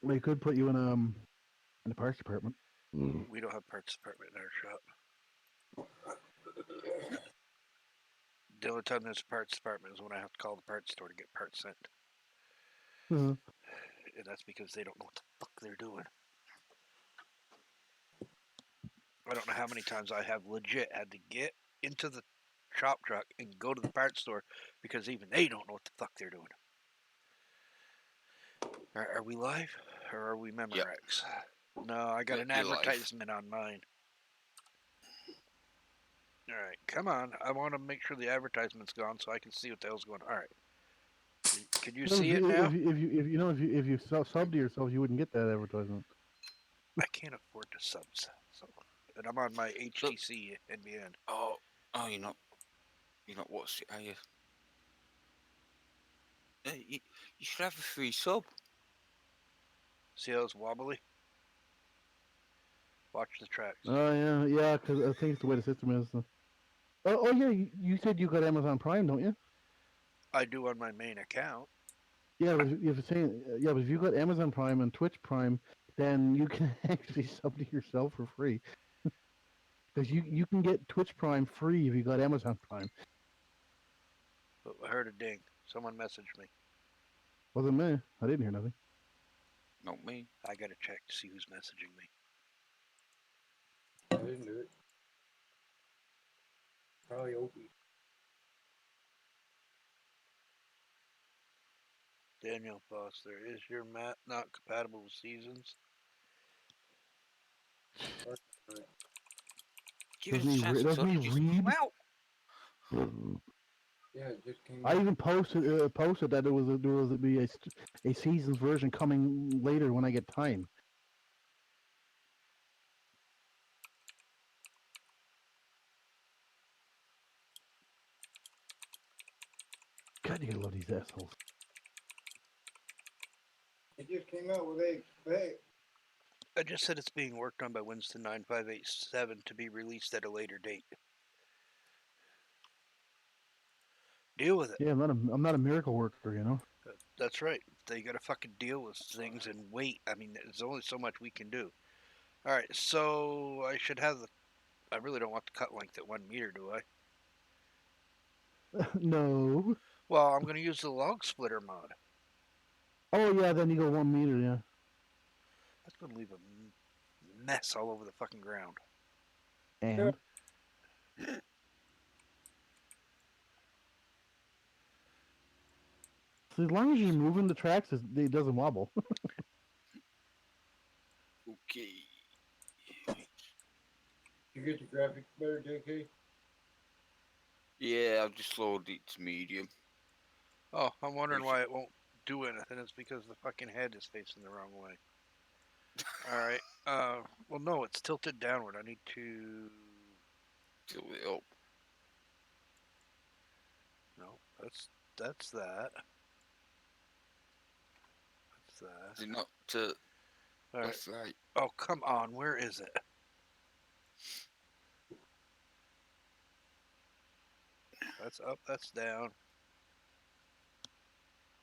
They could put you in the parts department. We don't have parts department in our shop. The only time there's a parts department is when I have to call the parts store to get parts sent. Uh-huh. And that's because they don't know what the fuck they're doing. I don't know how many times I have legit had to get into the shop truck and go to the parts store because even they don't know what the fuck they're doing. Are we live? Or are we Memorex? Yep. No, I got an advertisement on mine. Alright, come on. I want to make sure the advertisement's gone so I can see what the hell's going on. Alright. Can you see it now? If you sub to yourself, you wouldn't get that advertisement. I can't afford to subs. So, and I'm on my HTC NBN. Oh, you're not watched it, are you? You should have a free sub. See how it's wobbly? Watch the tracks. Oh, yeah, because I think it's the way the system is. Oh, yeah, you said you got Amazon Prime, don't you? I do on my main account. Yeah, but if you got Amazon Prime and Twitch Prime, then you can actually sub to yourself for free. Because you can get Twitch Prime free if you got Amazon Prime. I heard a ding. Someone messaged me. Wasn't me. I didn't hear nothing. Not me. I gotta check to see who's messaging me. I didn't do it. Probably Opie. Daniel Foster, is your map not compatible with seasons? Give us a chance to read? Yeah, it just came. I even posted that there would be a seasons version coming later when I get time. God, you love these assholes. It just came out with expect. I just said it's being worked on by Winston 9587 to be released at a later date. Deal with it. Yeah, I'm not a miracle worker, you know. That's right. They gotta fucking deal with things and wait. I mean, there's only so much we can do. All right, so I should have the. I really don't want the cut length at 1 meter, do I? No. Well, I'm gonna use the log splitter mod. Oh yeah, then you go 1 meter, yeah. That's gonna leave a mess all over the fucking ground. And. So as long as you're moving the tracks, it doesn't wobble. Okay. You get the graphics better, JK? Yeah, I've just lowered it to medium. Oh, I'm wondering why it won't do anything. It's because the fucking head is facing the wrong way. Alright. Well, no, it's tilted downward. I need to... Tilt it up. No, that's that. That's that. Is it not to... Alright. That's right. Oh, come on. Where is it? That's up, that's down.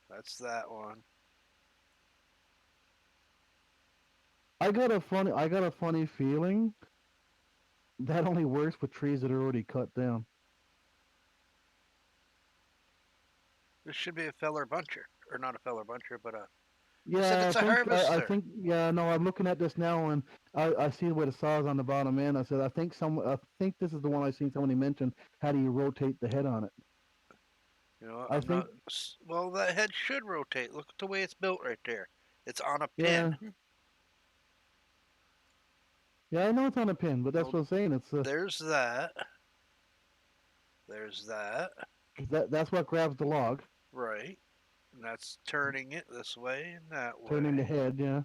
That's that one. I got a funny feeling that only works with trees that are already cut down. This should be a feller buncher. Or not a feller buncher, but a... Yeah, it's a harvester. I think, yeah, no, I'm looking at this now and I see where the saw's on the bottom end. I said, I think this is the one I seen somebody mention. How do you rotate the head on it? You know, well, that head should rotate. Look at the way it's built right there. It's on a pin. Yeah, I know it's on a pin, but that's what I'm saying. It's there's that. There's that. That's what grabs the log. Right. And that's turning it this way and that way. Turning the head, yeah.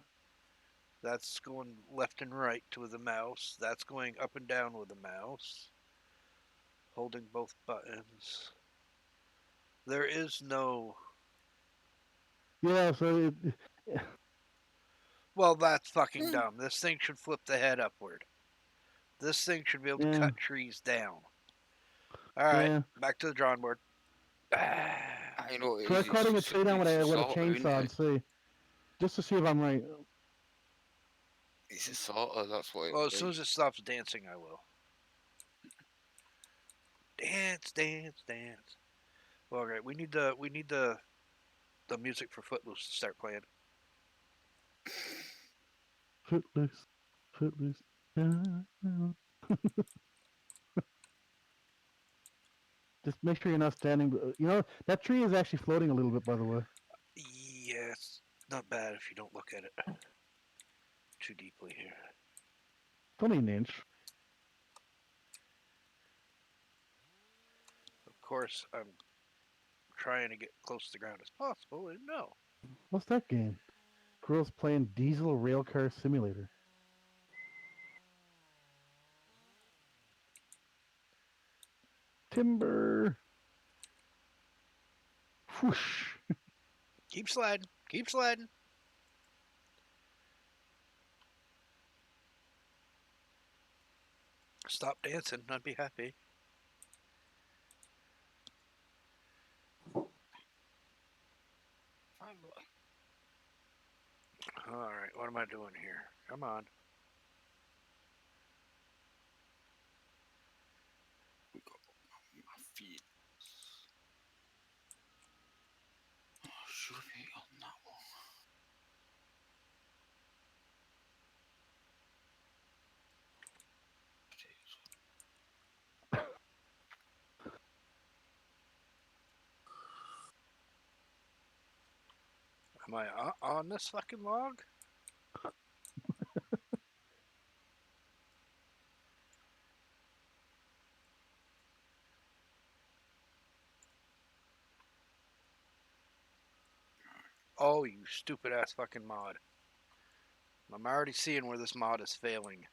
That's going left and right with the mouse. That's going up and down with the mouse. Holding both buttons. There is no... Yeah, so Well, that's fucking dumb. This thing should flip the head upward. This thing should be able to cut trees down. Alright, back to the drawing board. I know try cutting a tree down with a chainsaw and see. Just to see if I'm right. It's a sort of, that's what it Well, would as soon be. as it stops dancing, I will. Dance, dance, dance. Well, all right, we need the music for Footloose to start playing. Footloose, footloose. Just make sure you're not standing. You know that tree is actually floating a little bit, by the way. Yes, not bad if you don't look at it too deeply here. It's only an inch. Of course, I'm trying to get close to the ground as possible, and no. What's that game? Girls playing Diesel Railcar Simulator. Timber. Whoosh. Keep sliding. Keep sliding. Stop dancing. I'd be happy. All right, what am I doing here? Come on. We got my feet. Oh, should be on that one. Am I on this fucking log? Oh, you stupid ass fucking mod. I'm already seeing where this mod is failing.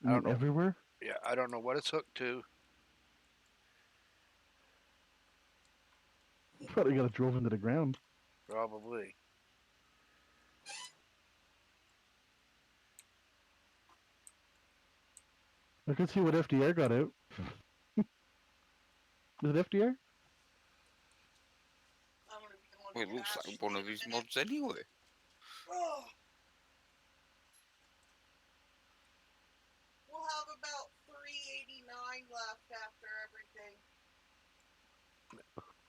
You I mean don't know. everywhere? Yeah, I don't know what it's hooked to. Probably got it drove into the ground. Probably. I can see what FDR got out. Is it FDR? Well, it looks like one of his mods anyway. Oh. We'll have about $3.89 left after everything,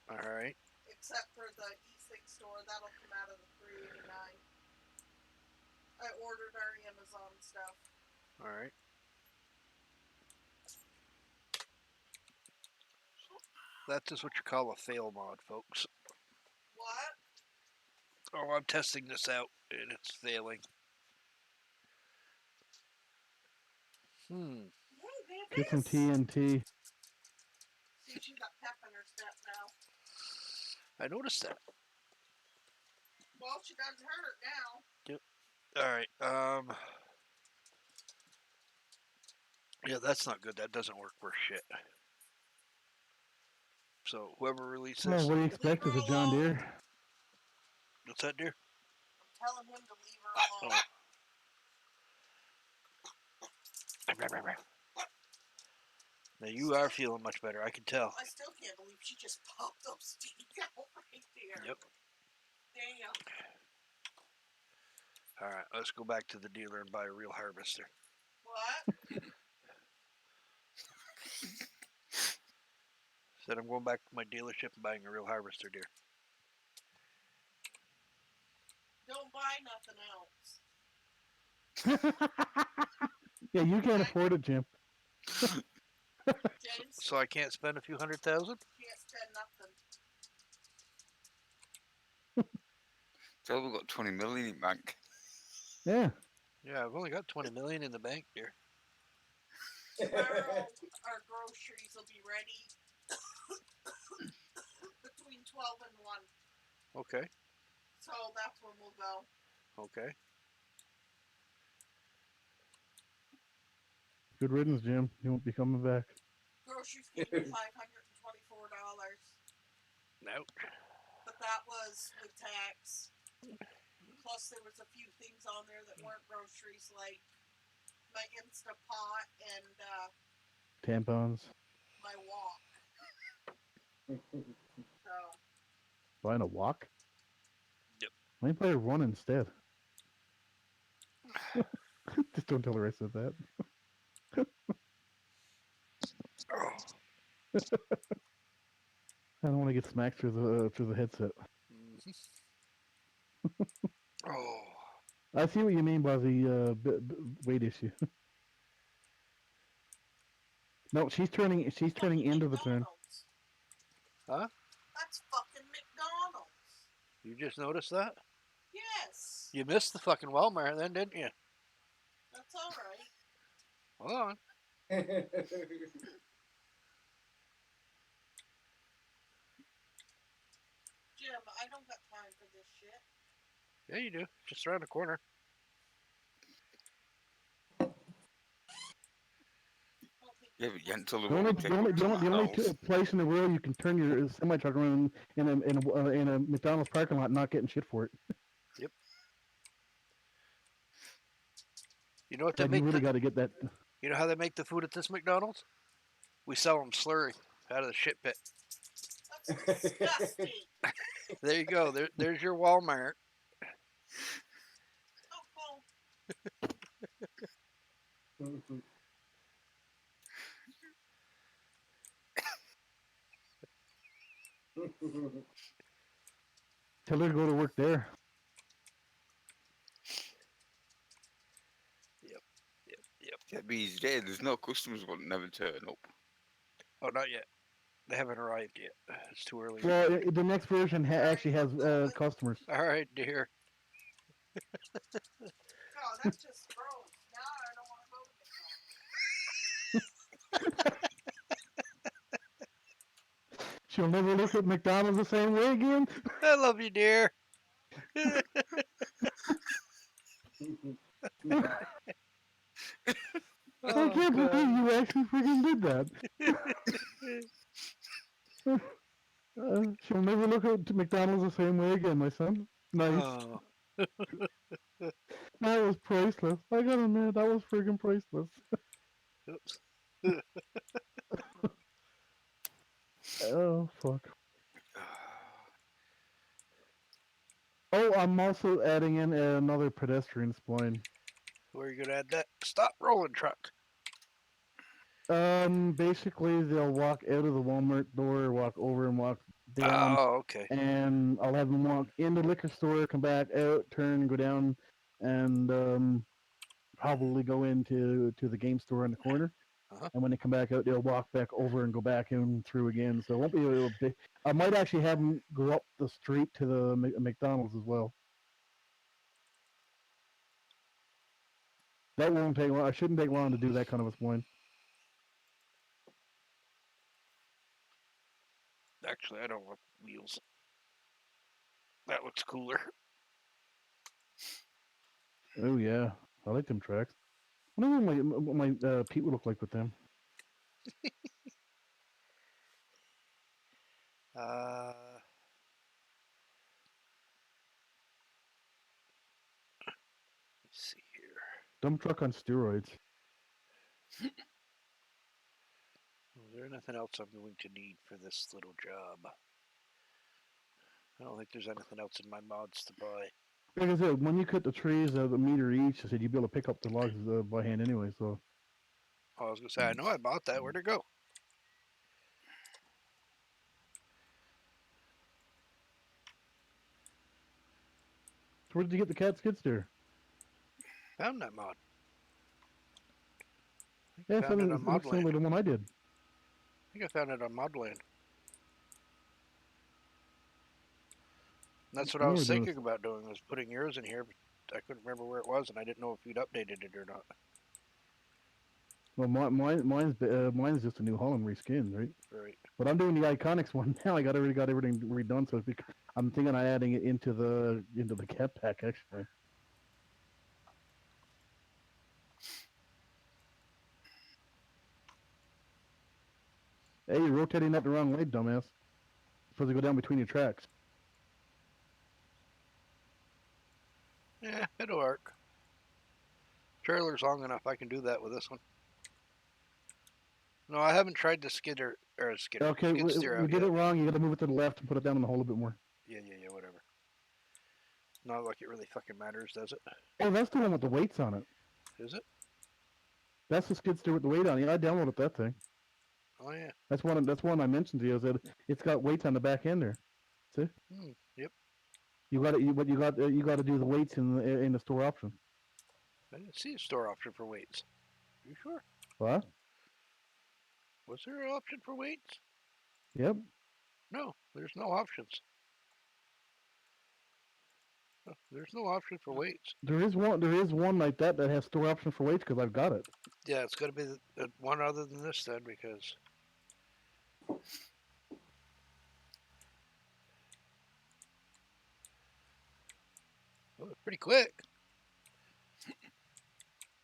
All right. except for the e-cig store. That'll come out of the $3.89. I ordered our Amazon stuff. All right. That's just what you call a fail mod, folks. What? Oh, I'm testing this out, and it's failing. Get some TNT. See, she's got pep in her step now. I noticed that. Well, she doesn't hurt now. All right. Yeah, that's not good. That doesn't work for shit. So whoever released Oh, this, what do you expect? It's a John Deere. what's that, dear? I'm telling him to leave her alone. Now you are feeling much better. I can tell. I still can't believe she just popped those teeth out right there. Yep. Damn. All right, let's go back to the dealer and buy a real harvester. What? Said I'm going back to my dealership and buying a real harvester, dear. Don't buy nothing else. Yeah, you can't afford it, Jim. James, So I can't spend a few $100,000? can't spend nothing. So we've got 20 million in bank. Yeah. Yeah, I've only got 20 million in the bank, dear. Tomorrow, our groceries will be ready between 12 and 1. Okay. So that's when we'll go. Okay. Good riddance, Jim. You won't be coming back. Groceries came to $524. Nope. But that was with tax. Plus, there was a few things on there that weren't groceries, like my Instapot and Tampons. my wok. So, Buying a walk? Yep. Why don't you buy a run instead? Just don't tell her I said that. Oh. I don't want to get smacked through the headset. Mhm. Oh. I see what you mean by the weight issue. No, she's turning Fucking into the turn. McDonald's. Huh? That's fucking McDonald's. You just noticed that? Yes. You missed the fucking Walmart then, didn't you? That's all right. Hold on. Jim, I don't got time for this shit. Yeah, you do. Just around the corner. I don't think Yeah, you're but you hadn't supposed told her The what only we take up to the only McDonald's. place in the world you can turn your semi truck around in a McDonald's parking lot, and not getting shit for it. Yep. You know what they God, you make really the? got to get that. You know how they make the food at this McDonald's? We sell them slurry out of the shit pit. That's disgusting. There you go. There's your Walmart. Oh, Tell her to go to work there. Yep. That means there's no customers will never turn up. Oh, not yet. They haven't arrived yet. It's too early. Well, the next version actually has customers. All right, dear. God, that's just gross. Now I don't want to go to McDonald's. She'll never look at McDonald's the same way again. I love you, dear. I Oh, can't believe God. you actually freaking did that. She'll never look at McDonald's the same way again, my son. Nice. Oh. That was priceless. I gotta admit, that was freaking priceless. Oops. Oh, fuck. Oh, I'm also adding in another pedestrian spline. Where are you gonna add that? Stop rolling, truck. Basically, they'll walk out of the Walmart door, walk over and walk down, Oh, okay. and I'll have them walk in the liquor store, come back out, turn, go down, and probably go into the game store in the corner. Uh-huh. And when they come back out, they'll walk back over and go back in through again. So it won't be a big. I might actually have them go up the street to the McDonald's as well. That won't take long. I shouldn't take long to do that kind of a spline. Actually, I don't want wheels. That looks cooler. Oh yeah, I like them tracks. I wonder what my Pete would look like with them. Uh, let's see here. Dump truck on steroids. Is there anything else I'm going to need for this little job? I don't think there's anything else in my mods to buy. Like I said, when you cut the trees a meter each, I said you'd be able to pick up the logs by hand anyway. So Oh, I was gonna say I know I bought that. Where'd it go? where did you get the cat skid steer? Found that mod. Yeah, Found it on it looks similar Modland. to the one I did. I think I found it on Modland. That's what I was Neither does. thinking about doing, was putting yours in here, but I couldn't remember where it was, and I didn't know if you'd updated it or not. Well, mine's just a New Holland reskin, right? Right. But I'm doing the Iconics one now. I already got everything redone, so I'm thinking of adding it into the cat pack actually. Hey, you're rotating that the wrong way, dumbass. Supposed to go down between your tracks. Yeah, it'll work. Trailer's long enough. I can do that with this one. No, I haven't tried the skidder or skidder. Okay, Skid steer we out did yet. it wrong. You got to move it to the left and put it down in the hole a bit more. Yeah, whatever. Not like it really fucking matters, does it? Oh, that's the one with the weights on it. Is it? That's the skid steer with the weight on it. Yeah, I downloaded that thing. Oh yeah. That's one. That's one I mentioned to you. Is that it's got weights on the back end there. See? Yep. You got it. But you got to do the weights in the store option. I didn't see a store option for weights. You sure? What? Was there an option for weights? Yep. No, there's no options. There's no option for weights. There is one. There is one like that that has store option for weights because I've got it. Yeah, it's got to be the one other than this then, because well, it's pretty quick.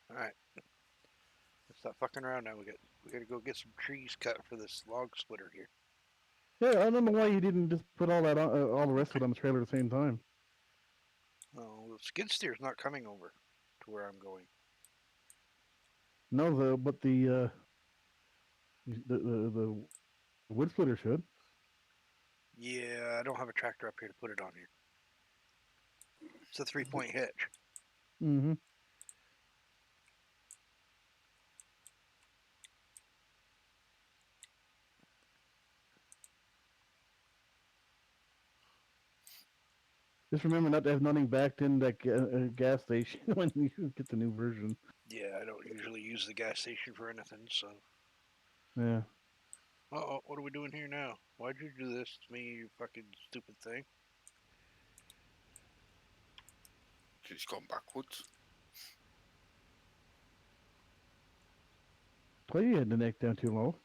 All right, let's stop fucking around now. We got to go get some trees cut for this log splitter here. Yeah, I don't know why you didn't just put all that on, all the rest of it on the trailer at the same time. Oh, the skid steer's not coming over to where I'm going. No, the wood splitter should. Yeah, I don't have a tractor up here to put it on here. It's a 3-point hitch. Mm-hmm. Just remember not to have nothing backed in that gas station when you get the new version. Yeah, I don't usually use the gas station for anything, so. Yeah. Uh-oh, what are we doing here now? Why'd you do this to me, you fucking stupid thing? It's gone backwards. Well, you had the neck down too low.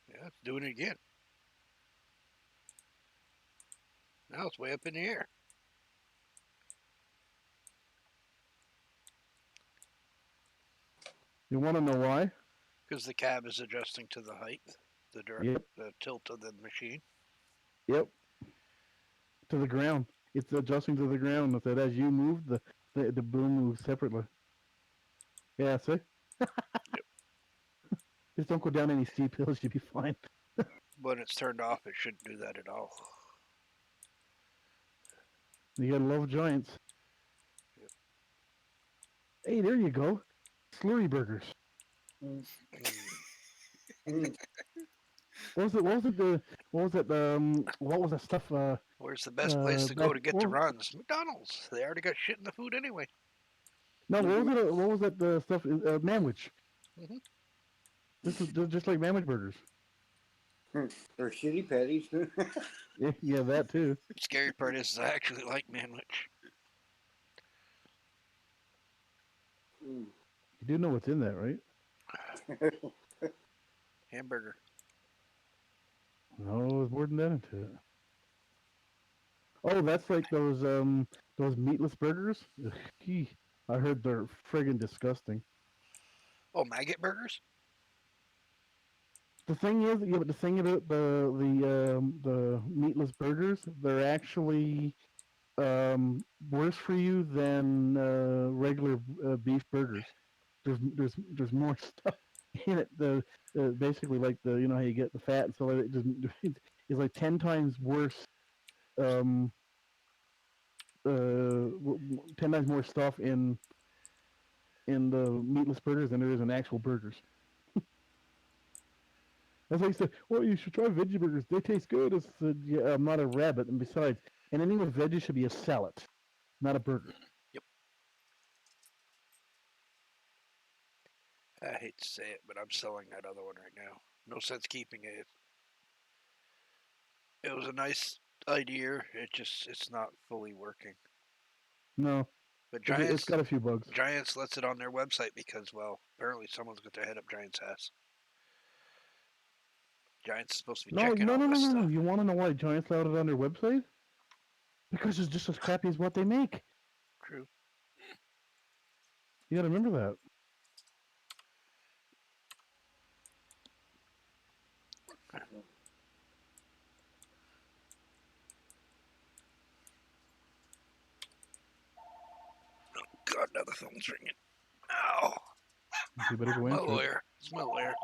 Yeah, it's doing it again. Now it's way up in the air. You want to know why? Because the cab is adjusting to the height, the tilt of the machine. Yep. To the ground. It's adjusting to the ground. That as you move, the boom moves separately. Yeah, see? Just don't go down any steep hills, you'll be fine. When it's turned off, it shouldn't do that at all. You gotta love giants. Yep. Hey, there you go. Slurry burgers. What was that stuff? Where's the best place to go back, to get the runs? McDonald's. They already got shit in the food anyway. No, what was that stuff? Manwich. Mhm. This is just like Manwich burgers. They're shitty patties. Yeah, that too. Scary part is I actually like Manwich. Mm. You do know what's in that, right? Hamburger. No, there's more than that into it. Oh, that's like those meatless burgers. Ugh, I heard they're friggin' disgusting. Oh, maggot burgers? The thing is, yeah, but the thing about the meatless burgers, they're actually worse for you than regular beef burgers. There's more stuff in it. Basically like you know how you get the fat and so it doesn't. It's like 10 times worse. 10 times more stuff in the meatless burgers than there is in actual burgers. That's like I said, well, you should try veggie burgers. They taste good. I said, yeah, I'm not a rabbit. And besides, anything with veggies should be a salad, not a burger. Yep. I hate to say it, but I'm selling that other one right now. No sense keeping it. It was a nice idea. It's not fully working. No, But it's got a few bugs. Giants lets it on their website because, well, apparently someone's got their head up Giants' ass. Giants is supposed to be checking all this stuff. No. You want to know why Giants allowed it on their website? Because it's just as crappy as what they make. True. You got to remember that. God, now the phone's ringing. Ow! You better go My answer it. lawyer. It's my lawyer.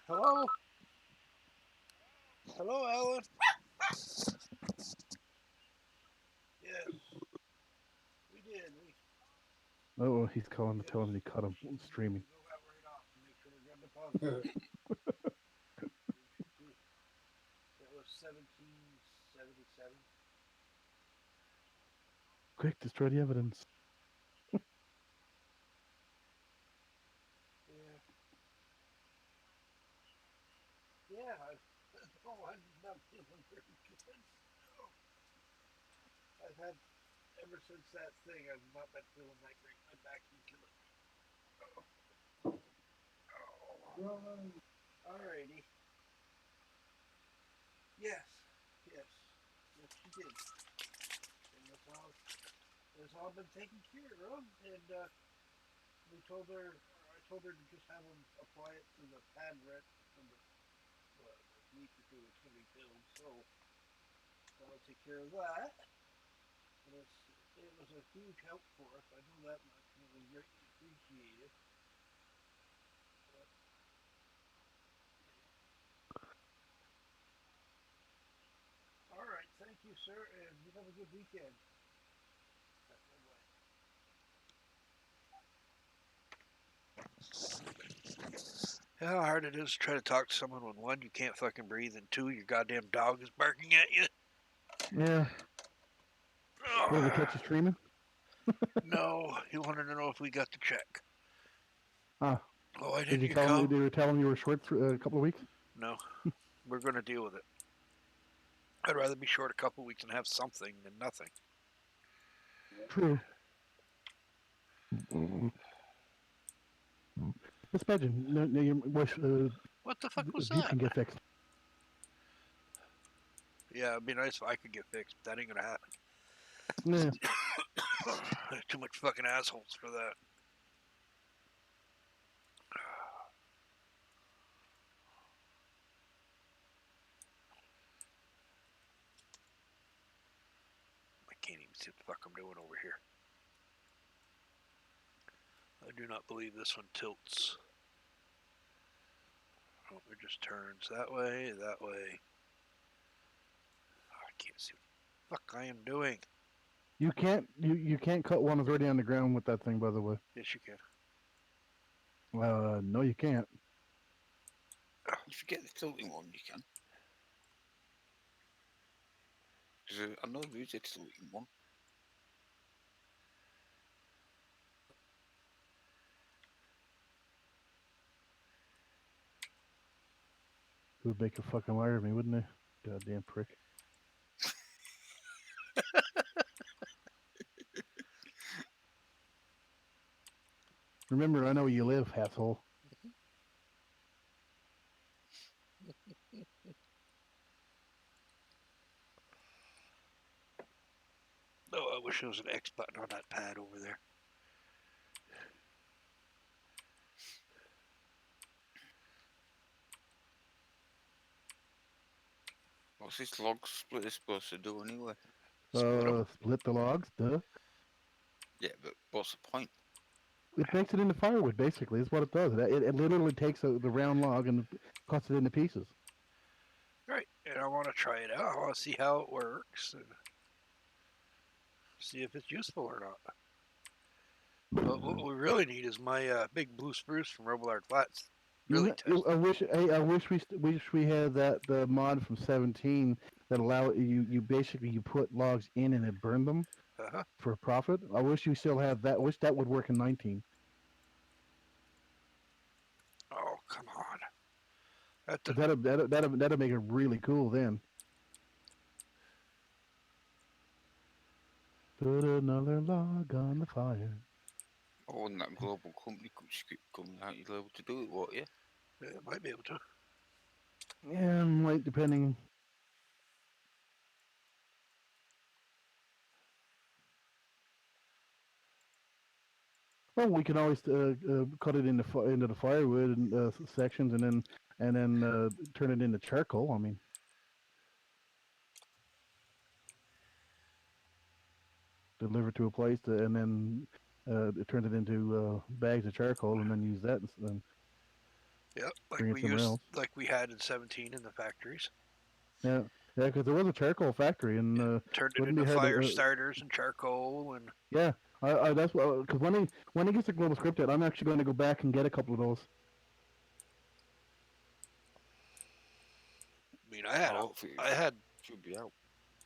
Hello? Hello, Alan? Yes, we did. Oh, he's calling to tell him he caught him streaming. Go out right off and make sure we got deposit. That was 1777. Quick, destroy the evidence. Yeah. Yeah. I'm not feeling very good. I've had, ever since that thing, I've not been feeling that great. My back's been killing me. Alrighty. Yes. Yes. Yes, she did. And that's all been taken care of. And we told her, I told her to just have them apply it to the pad rent from the week or two it's going to be filled. So that'll take care of that. And it was a huge help for us. I know that much. And it was greatly appreciated. But, all right. Thank you, sir. And you have a good weekend. You know how hard it is to try to talk to someone when one, you can't fucking breathe, and two, your goddamn dog is barking at you? Yeah. What, did they catch you streaming? No, he wanted to know if we got the check. Ah. Oh, why Did didn't you you tell him come? they were telling you were short for a couple of weeks? No, we're going to deal with it. I'd rather be short a couple weeks and have something than nothing. True. Let's imagine. No, your wish, What the fuck was abuse that? can get fixed. Yeah, it'd be nice if I could get fixed, but that ain't going to happen. Yeah. There's too much fucking assholes for that. I can't even see what the fuck I'm doing over here. I do not believe this one tilts. Oh, it just turns that way, that way. Oh, I can't see what the fuck I am doing. You can't cut one that's already on the ground with that thing, by the way. Yes, you can. No, you can't. If you get the tilting one, you can. I know there is a tilting one. It would make a fucking liar of me, wouldn't it? Goddamn prick. Remember, I know where you live, asshole. Oh, I wish there was an X button on that pad over there. What's this log splitter supposed to do anyway? Split the logs, duh. Yeah, but what's the point? It makes it into firewood, basically. Is what it does. It literally takes the round log and cuts it into pieces. Right, and I want to try it out. I want to see how it works and see if it's useful or not. But what we really need is my big blue spruce from Robillard Flats. Really test. I wish we had the mod from 17 that allow you basically you put logs in and it burned them Uh-huh. for profit. I wish you still have that. I wish that would work in 19. Oh, come on. That'd make it really cool then. Put another log on the fire. Oh, when that global company coming out, you'll be able to do it, won't you? Yeah, might be able to. Yeah, might depending. Well, we can always cut it into the firewood and sections, and then turn it into charcoal. I mean, deliver to a place and then turn it into bags of charcoal, and then use that. And Yep, like Bring it we somewhere used, else. like we had in 17 in the factories. Yeah, yeah, because there was a charcoal factory, and Turned it wouldn't be into hard fire to. starters and charcoal, and Yeah, that's what because when he gets the global scripted, I'm actually going to go back and get a couple of those. I mean, I had Oh, hopefully I had it should be out.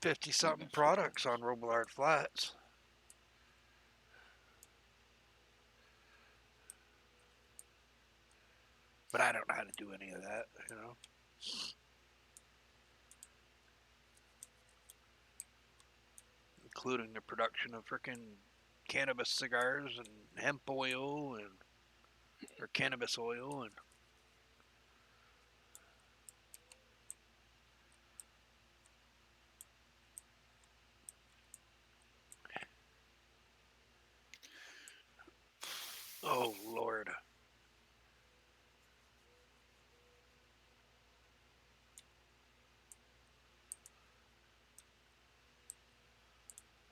50 something next 6 products on months. Robillard Flats. But I don't know how to do any of that, you know. Including the production of freaking cannabis cigars and hemp oil and or cannabis oil and oh Lord.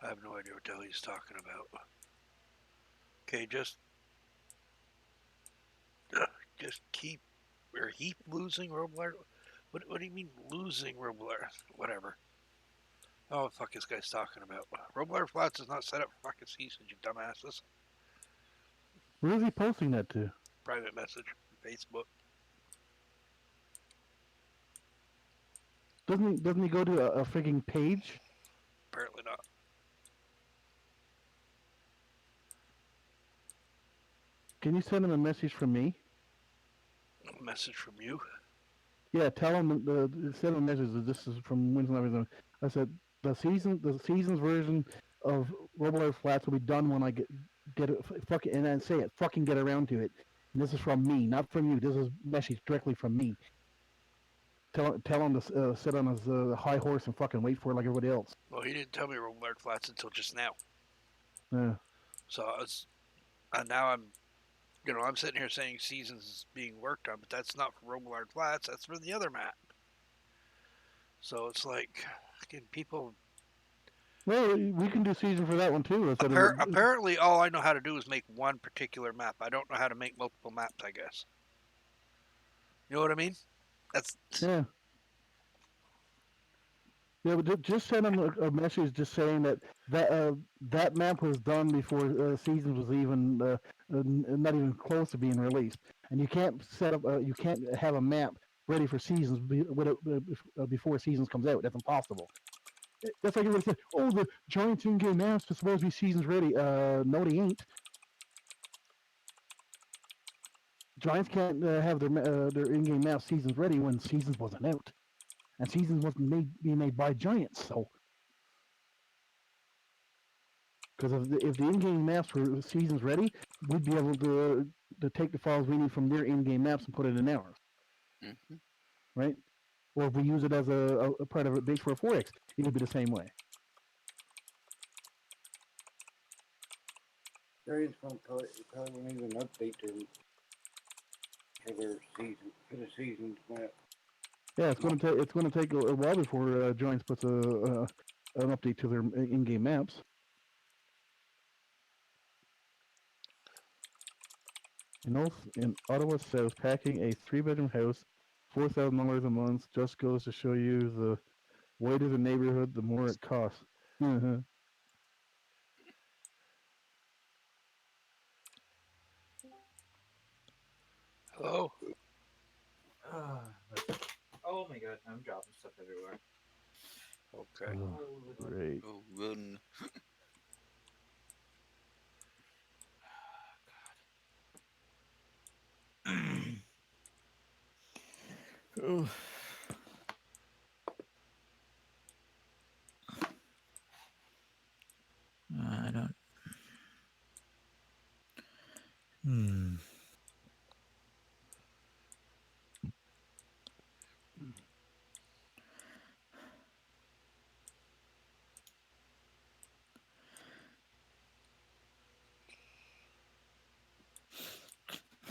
I have no idea what the hell he's talking about. Okay, just keep or keep losing Robillard. What do you mean losing Robillard? Whatever. Oh, what the fuck this guy's talking about? Robillard Flats is not set up for fucking seasons, you dumbasses. Where is he posting that to? Private message, Facebook. Doesn't he go to a freaking page? Apparently not. Can you send him a message from me? A message from you. Yeah, tell him send him a message that this is from Winston Arizona. I said the season's version of Robillard Flats will be done when I get it fucking and then say it fucking get around to it. And this is from me, not from you. This is a message directly from me. Tell him to sit on his high horse and fucking wait for it like everybody else. Well, he didn't tell me Robillard Flats until just now. Yeah. So I was, and now I'm sitting here saying seasons is being worked on, but that's not for Robillard Flats. That's for the other map. So it's like, again, people. Well, we can do season for that one too. Instead of Apparently, all I know how to do is make one particular map. I don't know how to make multiple maps. I guess. You know what I mean? That's yeah. Yeah, but just send him a message just saying that map was done before Seasons was even not even close to being released, and you can't set up you can't have a map ready for Seasons before Seasons comes out. That's impossible. That's like everybody said, "Oh, the Giants in-game maps are supposed to be Seasons ready." No, they ain't. Giants can't have their in-game map Seasons ready when Seasons wasn't out, and Seasons wasn't being made by Giants, so. Because if the in-game maps were seasons ready, we'd be able to take the files we need from their in-game maps and put it in ours, Mm-hmm. right? Or if we use it as a part of a base for a 4X, it would be the same way. Variants probably won't even update them for their season, for the season's map. Yeah, it's going to take a while before Giants puts an update to their in-game maps. In Ottawa South, packing a 3-bedroom house, $4,000 a month, just goes to show you the whiter the neighborhood, the more it costs. hello. Oh my god, I'm dropping stuff everywhere. Okay. Oh, great. Oh, run. Oh. I don't.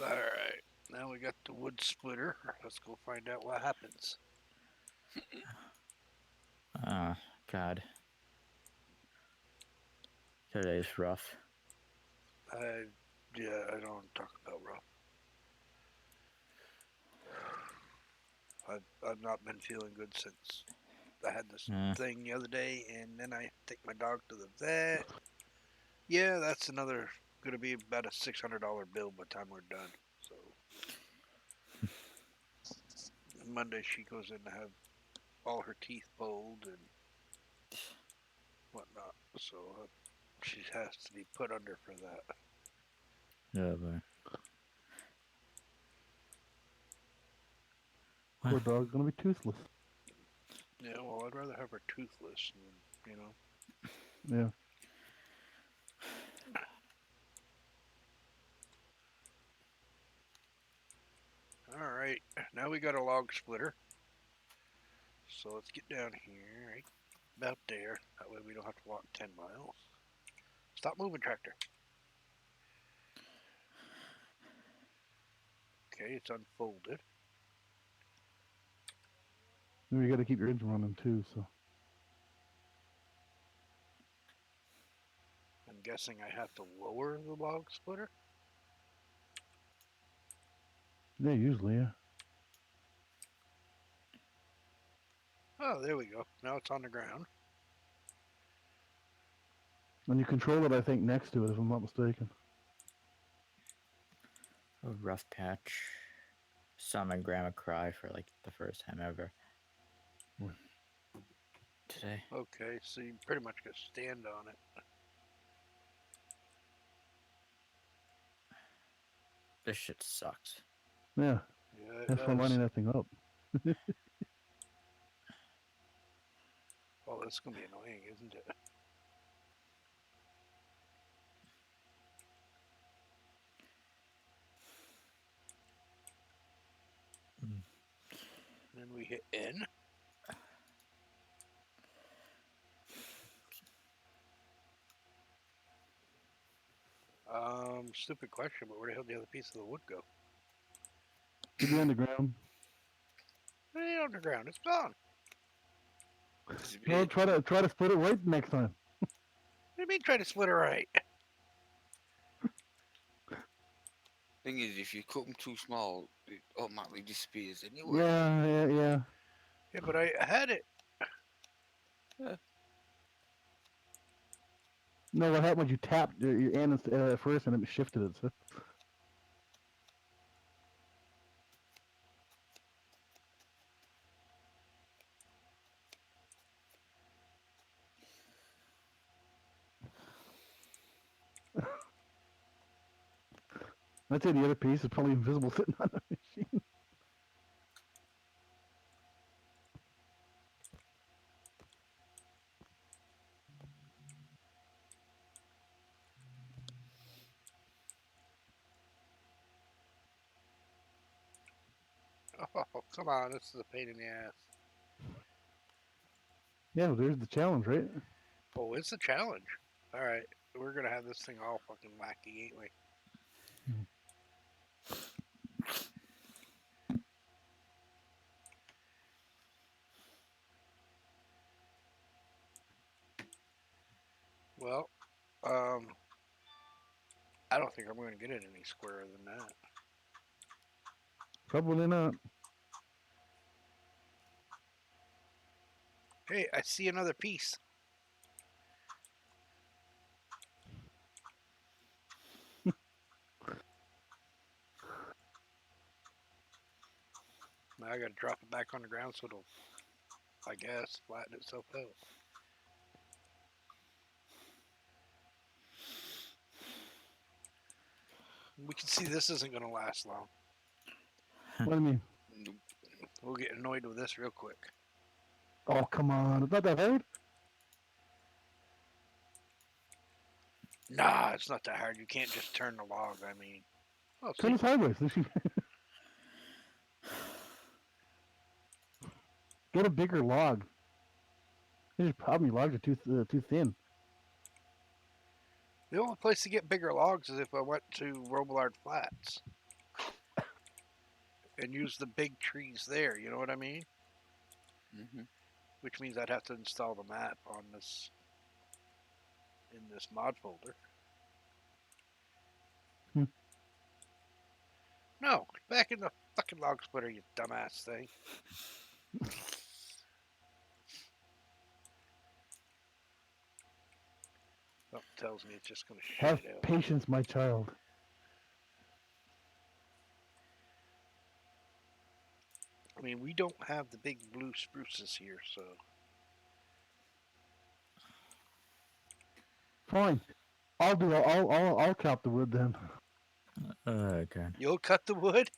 All right. Now we got the wood splitter. Let's go find out what happens. God. Today's rough. Yeah, I don't want to talk about rough. I've not been feeling good since I had this Uh, thing the other day, and then I take my dog to the vet. Yeah, that's another going to be about a $600 bill by the time we're done. So Monday she goes in to have all her teeth pulled and whatnot. So she has to be put under for that. yeah, but Poor dog's gonna be toothless. Yeah, well, I'd rather have her toothless than, Yeah. All right, now we got a log splitter. So let's get down here, right about there. That way we don't have to walk 10 miles. Stop moving, tractor. Okay, it's unfolded. And you got to keep your engine running too. So I'm guessing I have to lower the log splitter. yeah, usually yeah. Oh, there we go. Now it's on the ground. And you control it, I think, next to it, if I'm not mistaken. a rough patch. Saw my grandma cry for like the first time ever. Hmm. Today. Okay, so you pretty much got to stand on it. This shit sucks. Yeah. Yeah, it Have fun does. lining that thing up. Oh, that's going to be annoying, isn't it? Mm. Then we hit N. Stupid question, but where the hell did the other piece of the wood go? Should be underground. It ain't underground. It's gone. Well, Disappeared. try to split it right next time. What do you mean try to split it right? Thing is, if you cut them too small, it automatically disappears anyway. Yeah. Yeah, but I had it. No, what happened was you tapped your end at first and it shifted it. So. I'd say the other piece is probably invisible sitting on the machine. Oh, come on. This is a pain in the ass. Yeah, well, there's the challenge, right? Oh, it's a challenge. All right. We're going to have this thing all fucking wacky, ain't we? Well, I don't think I'm going to get it any squarer than that. Probably not. Hey, I see another piece. Now I got to drop it back on the ground so it'll, I guess, flatten itself out. We can see this isn't going to last long. What do you mean? Nope. We'll get annoyed with this real quick. Oh, come on. It's not that hard. Nah, it's not that hard. You can't just turn the log. I mean, oh, Turn see? it sideways. Get a bigger log. Here's the problem. Your logs are too thin. The only place to get bigger logs is if I went to Robillard Flats and use the big trees there. You know what I mean? Mm-hmm. Which means I'd have to install the map on this in this mod folder. Hmm. No, back in the fucking log splitter, you dumbass thing. Something tells me it's just gonna shit Have it out. patience, my child. I mean, we don't have the big blue spruces here, so Fine. I'll chop the wood then. God. you'll cut the wood.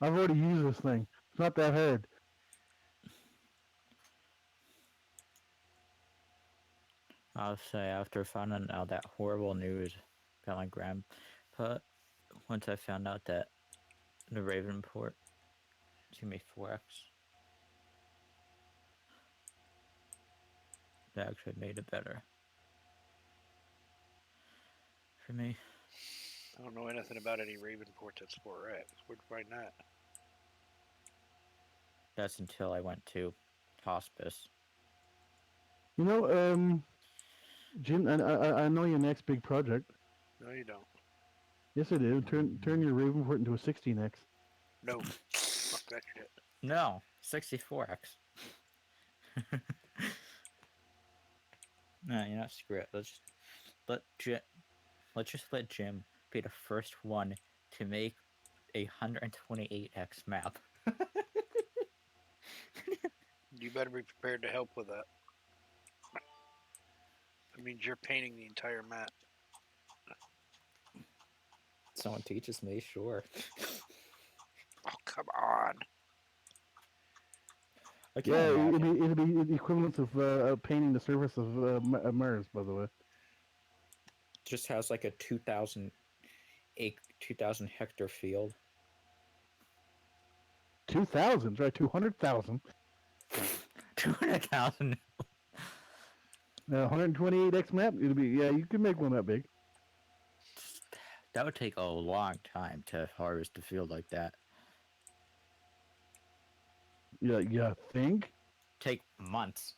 I've already used this thing. It's not that hard. I'll say after finding out that horrible news about my grandpa, once I found out that the Ravenport, to me 4x, that actually made it better for me. I don't know anything about any Ravenport that's 4X. Where'd you find that? That's until I went to hospice. You know, Jim, I know your next big project. No, you don't. Yes, I do. Turn your Ravenport into a 16x. No. Fuck that shit. No, 64x. No, you know, screw it. Let's just let Jim be the first one to make a 128x map. You better be prepared to help with that. That means you're painting the entire map. Someone teaches me, sure. Oh, come on. I can't Yeah, imagine. it'd be the equivalent of painting the surface of Mars, by the way. Just has like a 2,000 hectare field. 2,000, right? 200,000. 200,000. 128x map. It'd be you could make one that big. That would take a long time to harvest a field like that. Yeah, think Take months.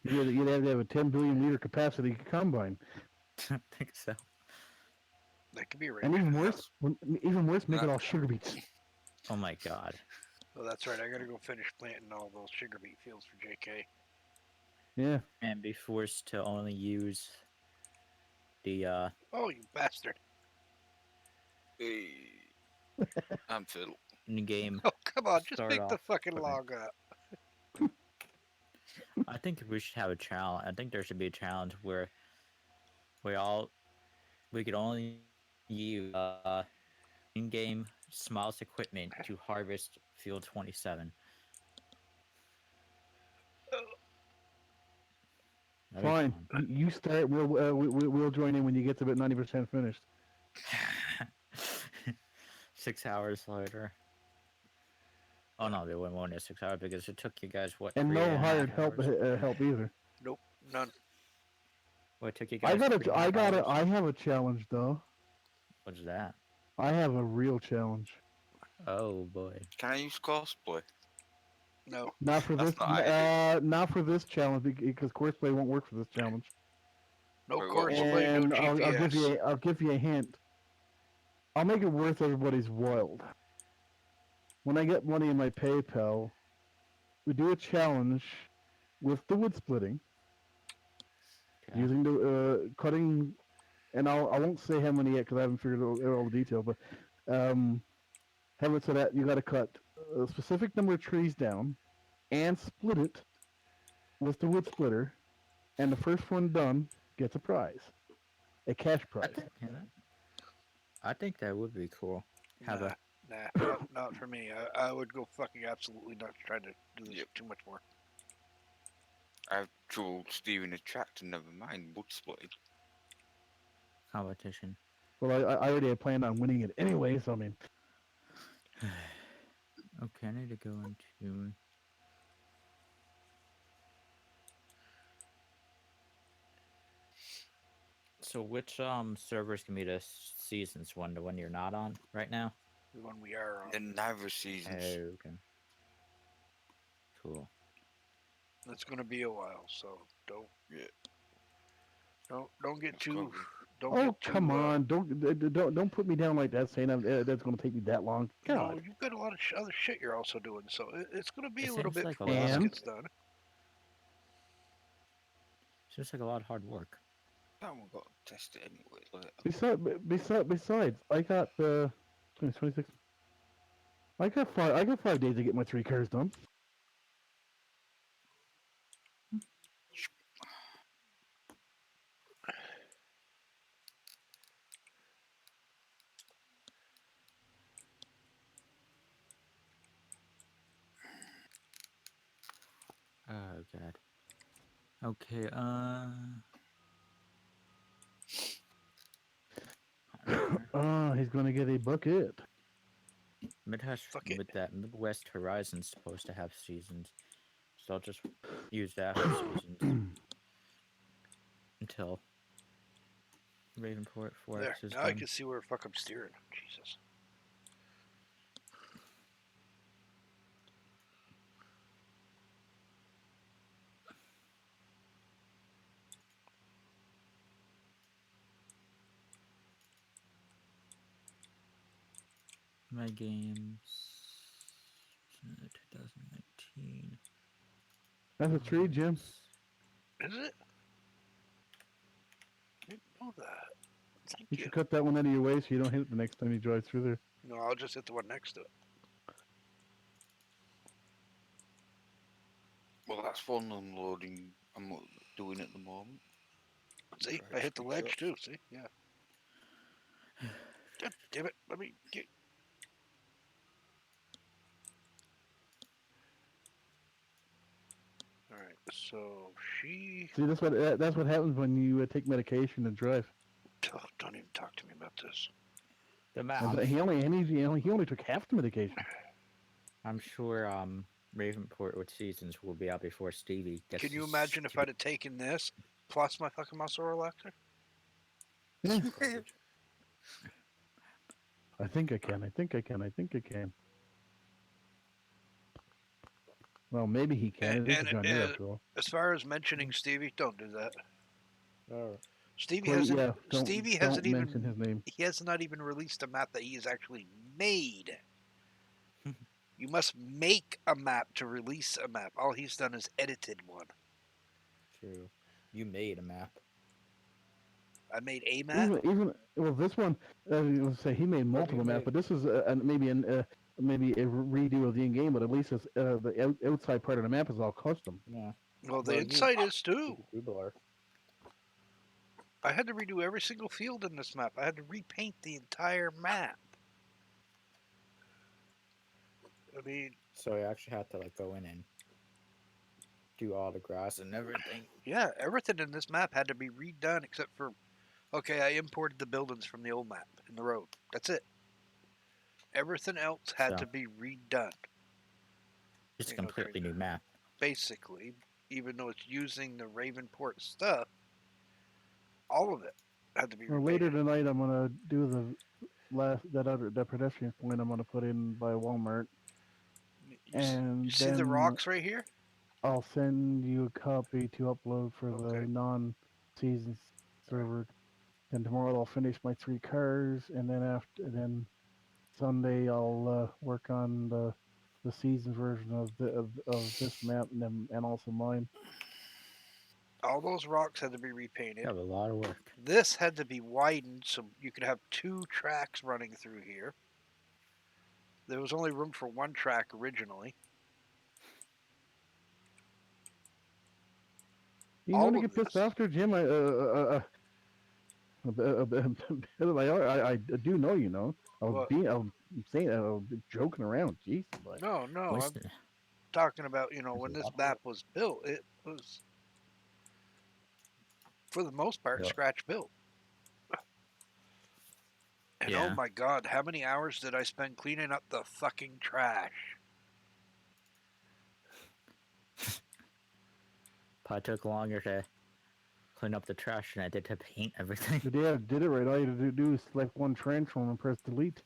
you'd have to have a 10 billion liter capacity combine, I think so. That could be a and Raven. even worse, make it Nah. all sugar beets. Oh my god. Oh, that's right. I gotta go finish planting all those sugar beet fields for JK. Yeah. And be forced to only use the Oh, you bastard. Hey, I'm Phil. in-game Oh, come on. Just start make the off fucking equipment. log up. I think we should have a challenge. I think there should be a challenge where we could only use in-game smallest equipment to harvest field 27. That'd be Fine. fun. You start. We'll join in when you get to about 90% finished. 6 hours later. Oh no, they wouldn't want it 6 hours because it took you guys what? And 3 no and a half hired help hours? help either. Nope. None. Well, it took you I guys got 3.5 hours. I have a challenge though. What's that? I have a real challenge. Oh boy. Can I use cosplay? No. Not for That's this. not ideal. Not for this challenge because courseplay won't work for this challenge. No Wait, course what- play, no And GPS. I'll give you a hint. I'll make it worth everybody's while. When I get money in my PayPal, we do a challenge with the wood splitting Okay. using the cutting, and I won't say how many yet because I haven't figured out all the detail, but have it so that you got to cut a specific number of trees down and split it with the wood splitter, and the first one done gets a prize, a cash prize. I think that would be cool. Have a Not for me. I would go fucking absolutely nuts trying to do this Yep. too much more. I have trouble steering a tractor, never mind wood splitting. competition. Well, I already had planned on winning it anyway, so I mean, Okay, I need to go into. So which servers can be the seasons one, the one you're not on right now? The one we are on. In neither seasons. Okay. Cool. It's gonna be a while, so don't Yeah. don't get It's too gonna Don't Oh, get come too. on! Don't put me down like that, saying that's going to take me that long. No, God. you've got a lot of other shit you're also doing, so it's going to be It a little seems bit like a before this lot. gets done. Seems like a lot of hard work. I haven't got to test it anyway later. Besides, I got 26. I got 5. I got 5 days to get my 3 cars done. Oh god. Okay. He's going to get a bucket. Fuck it. That Midwest Horizon's supposed to have seasons, so I'll just use that for seasons until Ravenport There. 4X is Now I done. can see where the fuck I'm steering. Jesus. My games. 2019. That's a tree, Jim. Is it? I didn't know that. Thank You you. should cut that one out of your way so you don't hit it the next time you drive through there. No, I'll just hit the one next to it. Well, that's one unloading I'm doing at the moment. See, Right, I hit the switch ledge off. too. See, yeah. God damn it! Let me get. All right. So she. See, that's what happens when you take medication and drive. Oh, don't even talk to me about this. The map. And he only took half the medication. I'm sure Ravenport with seasons will be out before Stevie gets. Can you his imagine if stupid I'd have taken this plus my fucking muscle relaxer? Yeah. garbage. I think I can. I think I can. I think I can. Well, maybe he can. It is a John Deere after all. As far as mentioning Stevie, don't do that. Oh. Stevie Well, hasn't. yeah, Stevie don't hasn't mention even. his name. He has not even released a map that he has actually made. You must make a map to release a map. All he's done is edited one. True. You made a map. I made a map. Even well, this one. Let's say he made multiple maps, but this is maybe maybe a redo of the in-game. But at least it's, the outside part of the map is all custom. Yeah. Well, the Well, inside is too. People are. I had to redo every single field in this map. I had to repaint the entire map. I mean, So you actually had to like go in and do all the grass and everything. yeah, everything in this map had to be redone except for, okay, I imported the buildings from the old map in the road. That's it. Everything else had So- to be redone. It's a You know, completely new map. Basically, even though it's using the Ravenport stuff, all of it had to be Well, repainted. later tonight, I'm gonna do that pedestrian point I'm gonna put in by Walmart, and You see then the rocks right here? I'll send you a copy to upload for the Okay. non-season server. And tomorrow I'll finish my 3 cars, and then Sunday I'll work on the season version of this map and also mine. All those rocks had to be repainted. You have a lot of work. This had to be widened so you could have 2 tracks running through here. There was only room for 1 track originally. You All know to of get pissed this. off there, Jim. I do know you know. I was What? I'm saying I was joking around. Jeez, but No, I'm What's talking about, when There's a this lot of map was built, it was, for the most part, Yeah. scratch built. And oh Yeah. my god, how many hours did I spend cleaning up the fucking trash? Probably took longer to clean up the trash than I did to paint everything. the day I did it right, all you had to do is select one transform and press delete.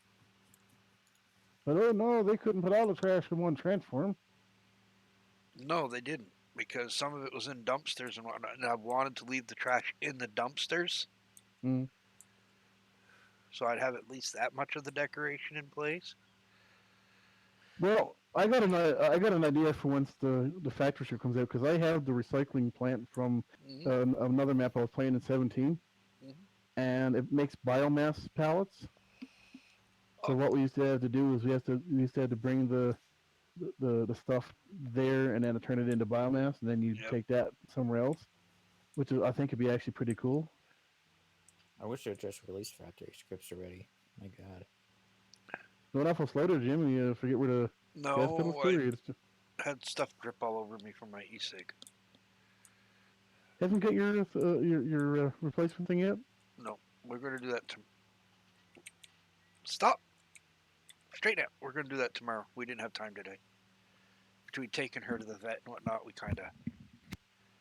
But oh no, they couldn't put all the trash in one transform. No, they didn't, because some of it was in dumpsters and whatnot, and I wanted to leave the trash in the dumpsters. Mm. so I'd have at least that much of the decoration in place. Well, I got an idea for once the factory show comes out because I have the recycling plant from Hmm. another map I was playing in 17, Hmm. and it makes biomass pallets. Oh, So what we used to have to do is we used to have to bring the stuff there and then turn it into biomass, and then you yep. take that somewhere else, which is, I think would be actually pretty cool. I wish they just released factory scripts already. My God. Going off a floater, Jim, you forget where the gas pedals No, to, I or you just had stuff drip all over me from my e-cig. haven't got your replacement thing yet. No, we're going to do that. Stop. Straighten out. We're going to do that tomorrow. We didn't have time today. Between taking her to the vet and whatnot, we kind of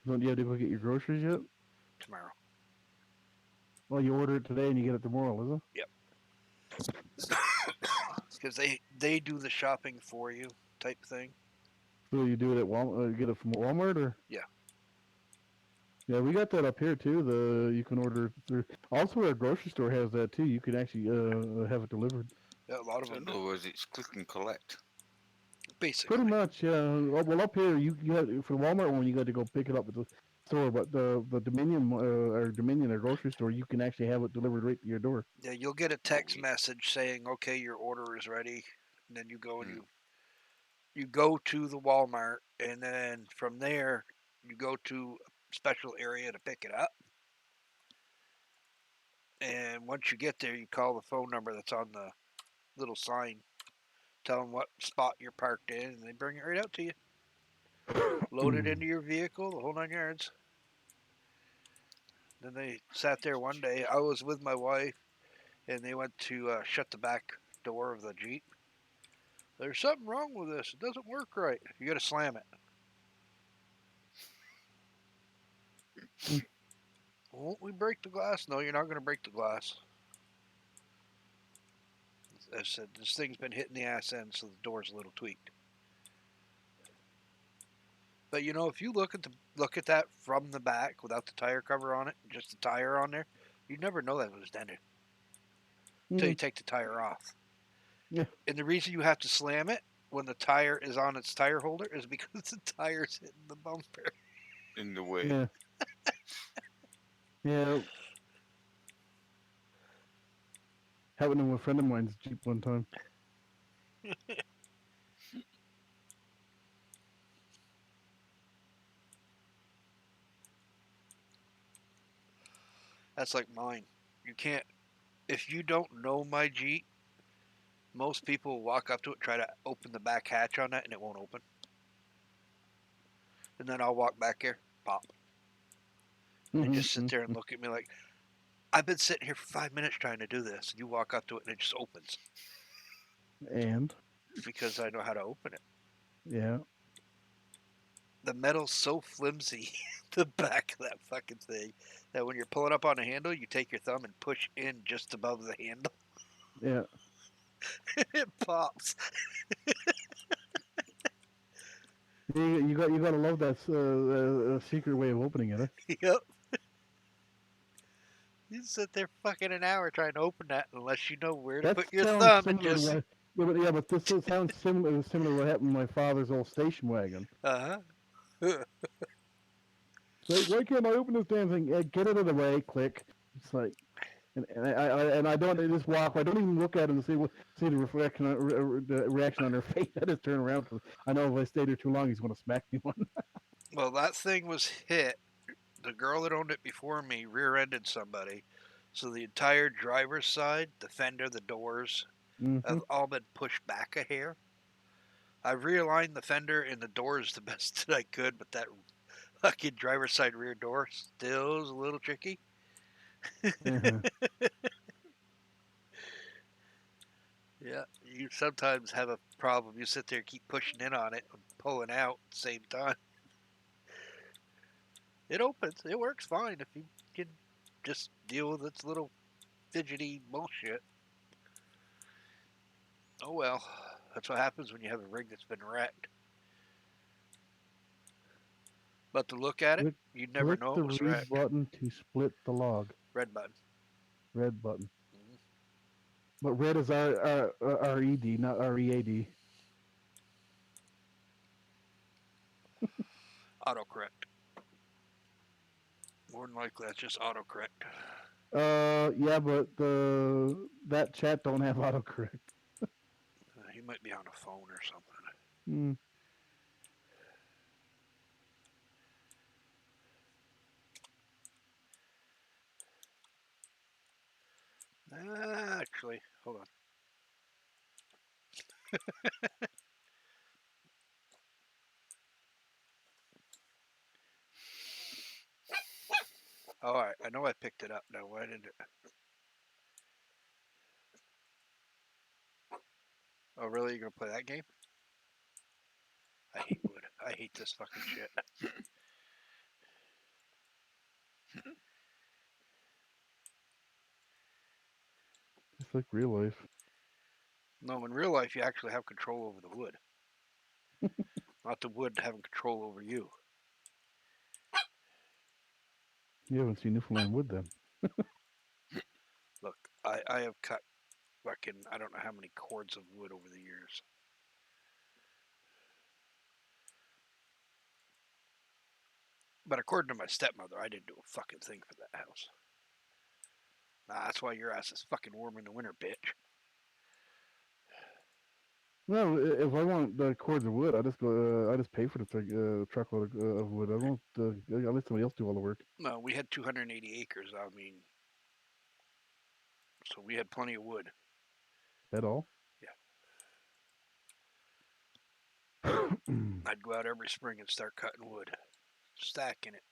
Don't you have to go get your groceries yet? tomorrow. Well, you order it today and you get it tomorrow, is it? Yep. Because they do the shopping for you type thing. So you do it at Walmart, get it from Walmart, or Yeah. yeah, we got that up here too. You can order through. Also, our grocery store has that too. You can actually have it delivered. Yeah, a lot of So them in do. other words, it's click and collect. Basically. Pretty much, yeah. Well, up here you have for the Walmart one, you got to go pick it up at the store. But the Dominion or grocery store, you can actually have it delivered right to your door. Yeah, you'll get a Oh, text yeah. message saying, "Okay, your order is ready." And then you go and Mm. you go to the Walmart, and then from there you go to a special area to pick it up. And once you get there, you call the phone number that's on the little sign. Tell them what spot you're parked in, and they bring it right out to you. Load it into your vehicle, the whole 9 yards. Then they sat there one day. I was with my wife, and they went to shut the back door of the Jeep. There's something wrong with this. It doesn't work right. You got to slam it. Won't we break the glass? No, you're not going to break the glass. As I said, this thing's been hitting the ass end, so the door's a little tweaked. But you know, if you look at that from the back without the tire cover on it, just the tire on there, you'd never know that it was dented until you take the tire off. Yeah. And the reason you have to slam it when the tire is on its tire holder is because the tire's hitting the bumper. In the way. Yeah. Yeah. Happened to a friend of mine's Jeep one time. That's like mine. You can't if you don't know my Jeep. Most people walk up to it, try to open the back hatch on that, and it won't open. And then I'll walk back here, pop, and just sit there and look at me like, I've been sitting here for 5 minutes trying to do this. And you walk up to it and it just opens And because I know how to open it. yeah. The metal's so flimsy, the back of that fucking thing, that when you're pulling up on the handle, you take your thumb and push in just above the handle. Yeah. It pops. You gotta love that secret way of opening it. Eh? Yep. You sit there fucking an hour trying to open that unless you know where to That put your sounds thumb and similar to just. what. Yeah, but this sounds similar to what happened to my father's old station wagon. Uh huh. It's like, why can't I open this damn thing? Get it out of the way. Click. It's like, and I don't just walk. I don't even look at it and see the reaction on their face. I just turn around because I know if I stay there too long, he's going to smack me one. Well, that thing was hit. The girl that owned it before me rear-ended somebody, so the entire driver's side, the fender, the doors, Mm-hmm. have all been pushed back a hair. I realigned the fender and the doors the best that I could, but that fucking driver's side rear door still is a little tricky. Uh-huh. Yeah, you sometimes have a problem. You sit there, keep pushing in on it, and pulling out at the same time. It opens. It works fine if you can just deal with its little fidgety bullshit. Oh well, that's what happens when you have a rig that's been wrecked. But to look at it, Click, you'd never click know the it was read wrecked. button to split the log. Red button. Red button. Mhm. But red is RED, not READ. Autocorrect. More than likely, that's just autocorrect. Yeah, but that chat don't have autocorrect. He might be on a phone or something. Hmm. Actually, hold on. All right, I know I picked it up now. Why did it? Oh, really? You're gonna play that game? I hate wood. I hate this fucking shit. It's like real life. No, in real life, you actually have control over the wood, not the wood having control over you. You haven't seen Newfoundland wood then. Look, I have cut fucking I don't know how many cords of wood over the years. But according to my stepmother, I didn't do a fucking thing for that house. Nah, that's why your ass is fucking warm in the winter, bitch. No, if I want the cords of wood, I just go. I just pay for the truckload of wood. I don't. I let somebody else do all the work. No, we had 280 acres. I mean, so we had plenty of wood. At all. Yeah. I'd go out every spring and start cutting wood, stacking it.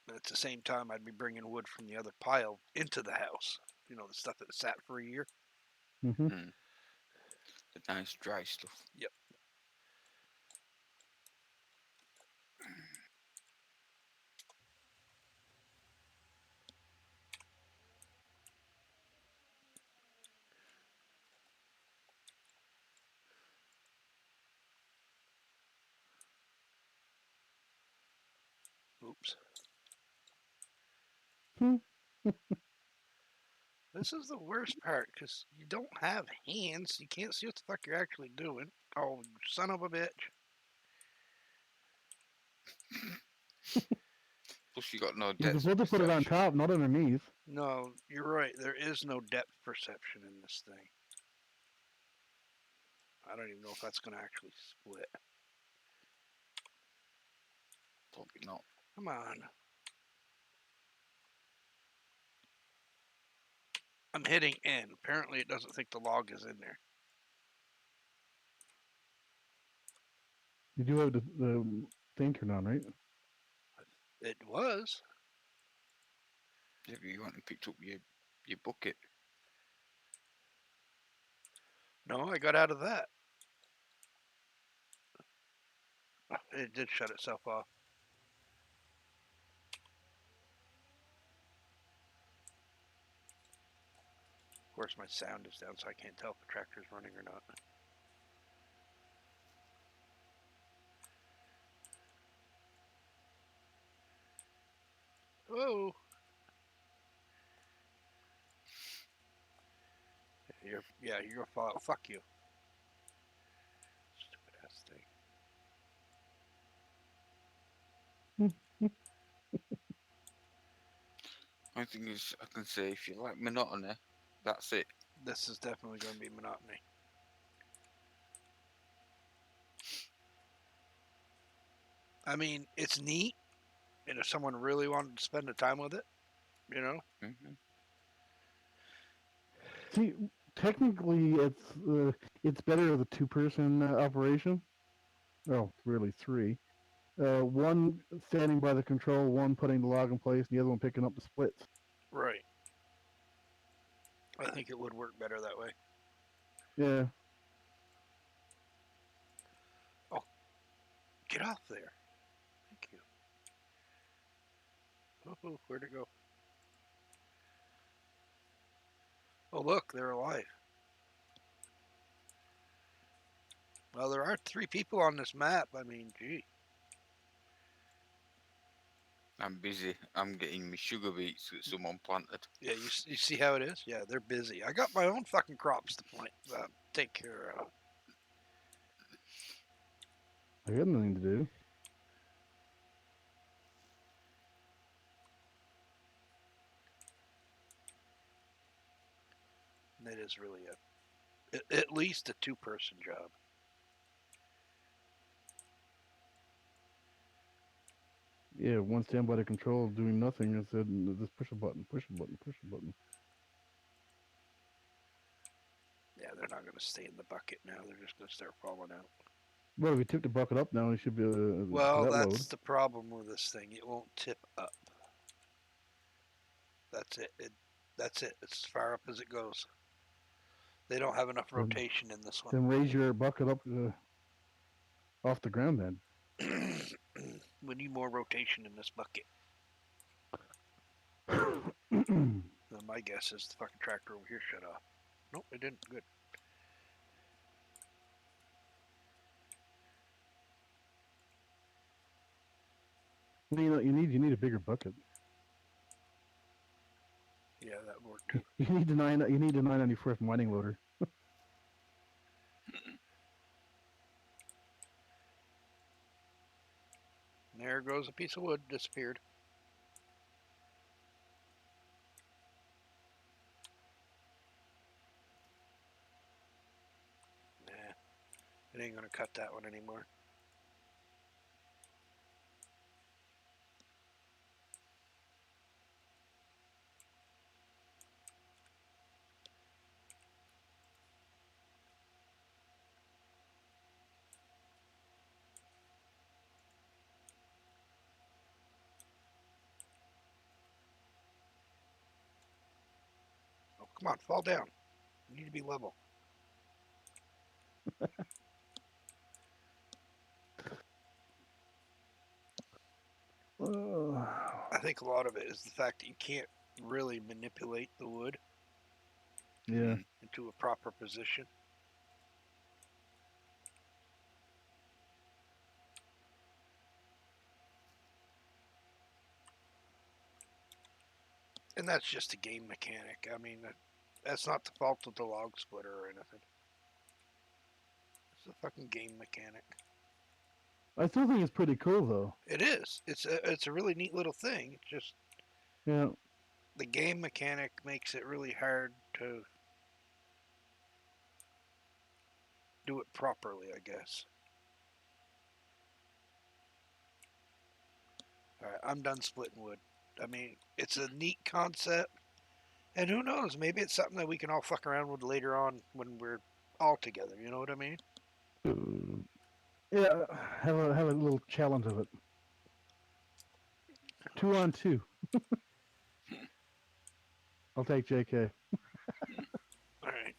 But at the same time, I'd be bringing wood from the other pile into the house. You know, the stuff that sat for a year. Mm-hmm. The nice dry stuff. Yep. Oops. This is the worst part because you don't have hands. You can't see what the fuck you're actually doing. Oh, son of a bitch. Plus, you got no You're depth supposed to put it on perception. top, not underneath. No, you're right. There is no depth perception in this thing. I don't even know if that's going to actually split. Probably not. Come on. I'm hitting N. Apparently, it doesn't think the log is in there. You do have the thing turned on, right? It was. Yeah, but you went and picked up your bucket. No, I got out of that. It did shut itself off. Of course, my sound is down, so I can't tell if the tractor's running or not. Whoa! You're gonna fall out. Fuck you. Stupid ass thing. My thing is, I can say if you like monotony, that's it. This is definitely gonna be monotony. I mean, it's neat, and if someone really wanted to spend the time with it, you know. Mm-hmm. See, technically, it's better as a two-person operation. Well, really three. One standing by the control, one putting the log in place, and the other one picking up the splits. Right. I think it would work better that way. Yeah. Get off there. Thank you. Oh, where'd it go? Oh, look, they're alive. Well, there are 3 people on this map. I mean, gee. I'm busy. I'm getting my sugar beets that someone planted. Yeah, you see how it is? Yeah, they're busy. I got my own fucking crops to plant, take care of. I got nothing to do. And it is really at least a two-person job. Yeah, one standby to control doing nothing. I said, just push a button, push a button, push a button. Yeah, they're not going to stay in the bucket now. They're just going to start falling out. Well, if you tip the bucket up now, it should be to Well, that that's load. the problem with this thing. It won't tip up. That's it. That's it. It's as far up as it goes. They don't have enough Then, rotation in this one. then raise your bucket up off the ground then. We need more rotation in this bucket. My guess is the fucking tractor over here shut off. Nope, it didn't. Good. You need a bigger bucket. Yeah, that would work too. You need the 994th mining loader. There goes a piece of wood. Disappeared. Nah, it ain't gonna cut that one anymore. Oh, come on, fall down. You need to be level. I think a lot of it is the fact that you can't really manipulate the wood Yeah. into a proper position. And that's just a game mechanic. I mean, that's not the fault of the log splitter or anything. It's a fucking game mechanic. I still think it's pretty cool though. It is. It's a really neat little thing. It's just Yeah. the game mechanic makes it really hard to do it properly, I guess. All right, I'm done splitting wood. I mean, it's a neat concept, and who knows? Maybe it's something that we can all fuck around with later on when we're all together. You know what I mean? Yeah. Have a little challenge of it. 2-on-2. I'll take JK. All right,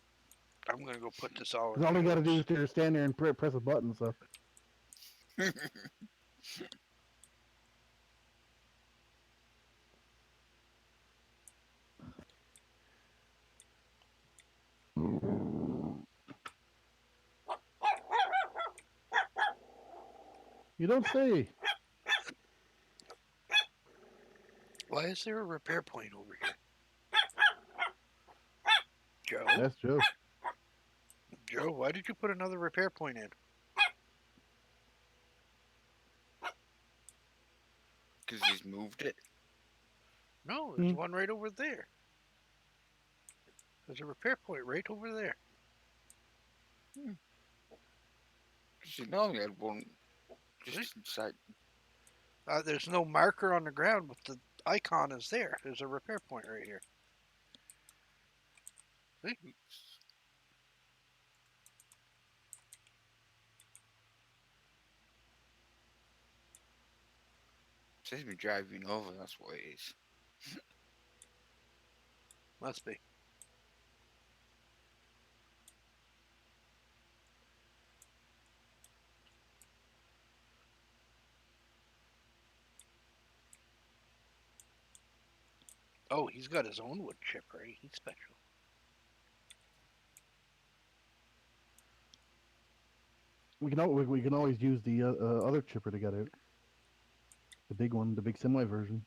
I'm gonna go put this all in. Because all you got to do totes. is stand there and press a button. So. You don't say. Why is there a repair point over here? Joe? That's Joe. Joe, why did you put another repair point in? Because he's moved it. No, there's one right over there. There's a repair point right over there. Because you normally had one just inside. There's no marker on the ground, but the icon is there. There's a repair point right here. See? Says me driving over, that's what it is. Must be. Oh, he's got his own wood chipper. He's special. We can always use the other chipper to get out. The big one, the big semi version.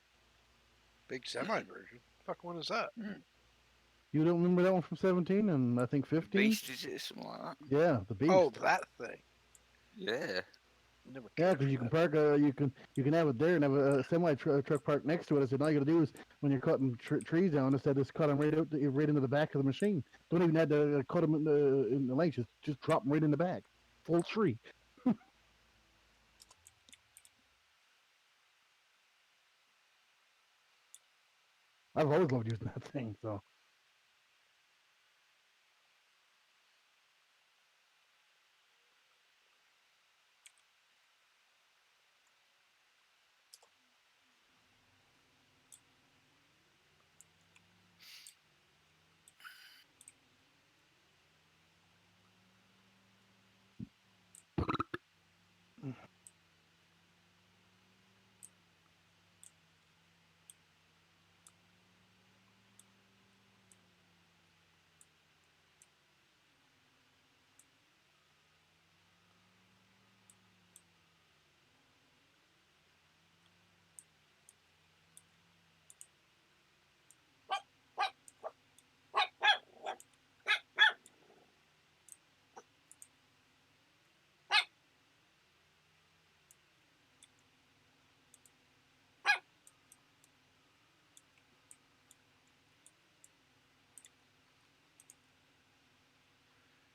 Big semi version. Fuck one is that? You don't remember that one from 17 and I think The 15? Beast, is it? Something like that. Yeah, the Beast. Oh, that thing. Yeah. Never Yeah, cared because for you can that. park, you can have it there and have a semi truck parked next to it. I said all you got to do is when you're cutting trees down, I said just cut them right into the back of the machine. Don't even have to cut them in the length. Just drop them right in the back, full tree. I've always loved using that thing. So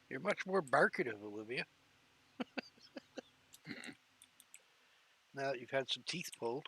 You're much more barkative, Olivia. Now that you've had some teeth pulled.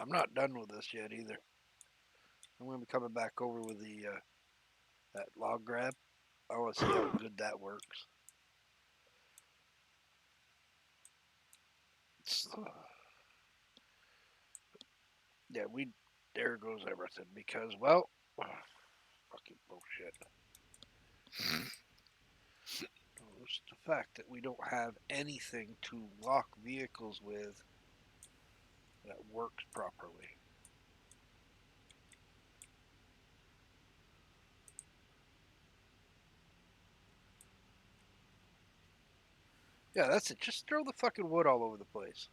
I'm not done with this yet either. I'm going to be coming back over with the that log grab. I want to see how good that works. Yeah, there goes everything because, well, fucking bullshit. It's the fact that we don't have anything to lock vehicles with that works properly. Yeah, that's it. Just throw the fucking wood all over the place.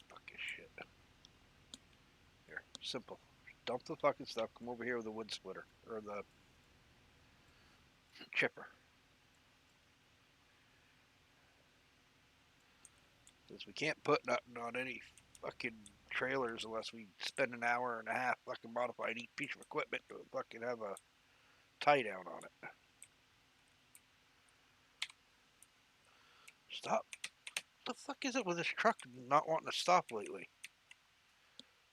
Fucking shit. Here, simple. Dump the fucking stuff. Come over here with the wood splitter or the chipper. Because we can't put nothing on any fucking trailers unless we spend an hour and a half fucking modifying each piece of equipment to fucking have a tie down on it. Stop. What the fuck is it with this truck not wanting to stop lately?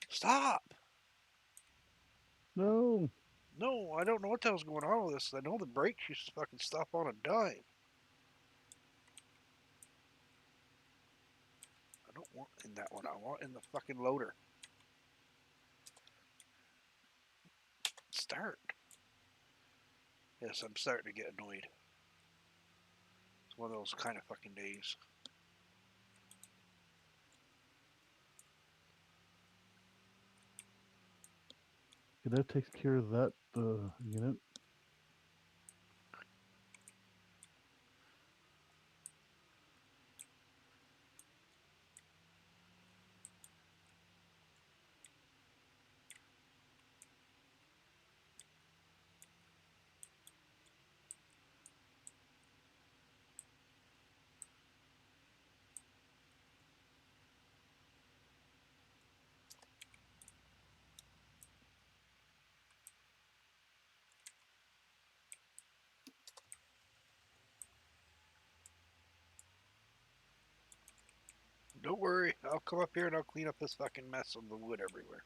Stop! no, No, I don't know what the hell's going on with this. I know the brakes used to fucking stop on a dime. I don't want in that one. I want in the fucking loader. Start. Yes, I'm starting to get annoyed. It's one of those kind of fucking days. okay, that takes care of that unit. Don't worry, I'll come up here and I'll clean up this fucking mess of the wood everywhere.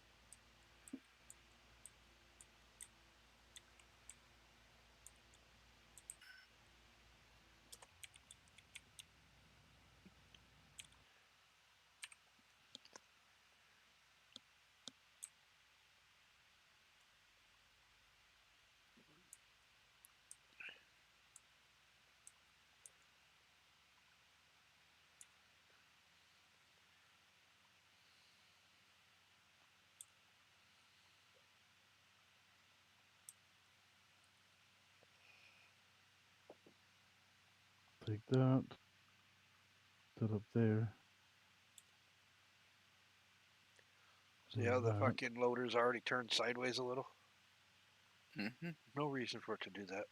Take that. That up there. See how Move the that. fucking loader's already turned sideways a little? Mm-hmm. No reason for it to do that.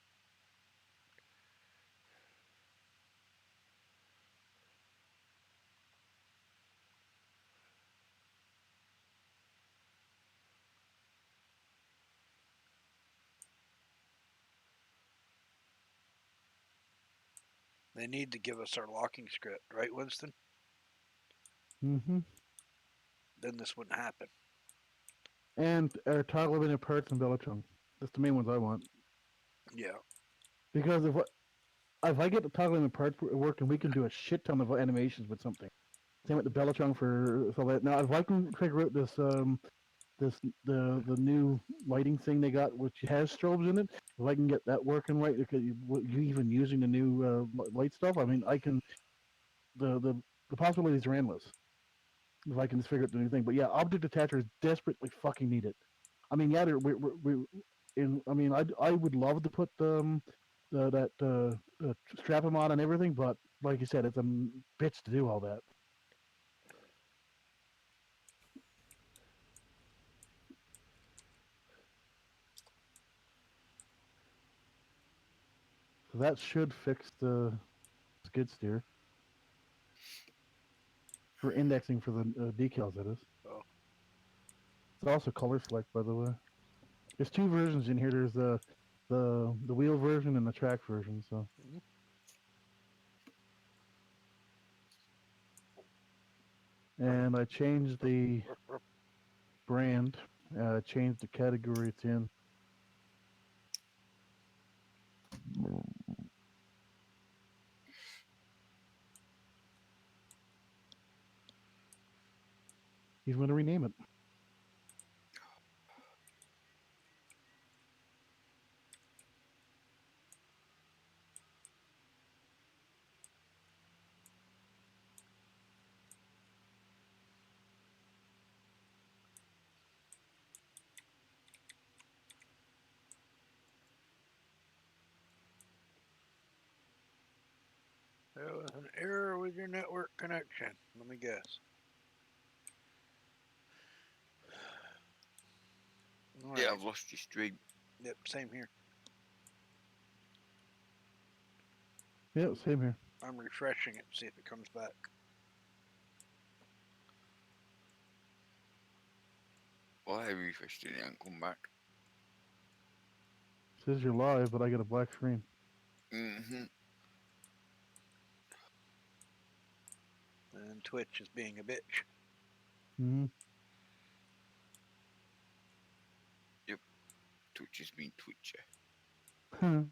They need to give us our locking script, right, Winston? Mm-hmm. Then this wouldn't happen. And toggle limited parts and Bellatrix. That's the main ones I want. Yeah. Because if I get the toggle limited parts working, we can do a shit ton of animations with something. Same with the Bellatrix for so that now if I can figure out the new lighting thing they got, which has strobes in it. If I can get that working right, because you even using the new light stuff, I mean, I can the possibilities are endless if I can just figure out the new thing. But yeah, object detachers desperately fucking need it. I mean, yeah, I mean, I would love to put strap them on and everything, but like you said, it's a bitch to do all that. So that should fix the skid steer for indexing for the decals. It is. Oh. It's also color select, by the way. There's two versions in here. There's the wheel version and the track version. So, Mm-hmm. and I changed the brand, changed the category it's in. He's going to rename it. There was an error with your network connection. Let me guess. All Yeah, right. I've lost your stream. Yep, same here. Yeah, same here. I'm refreshing it, see if it comes back. Well, I refreshed it and come back. Says you're live, but I get a black screen. Mm-hmm. And Twitch is being a bitch. Mm-hmm. Twitch has been Twitcher. All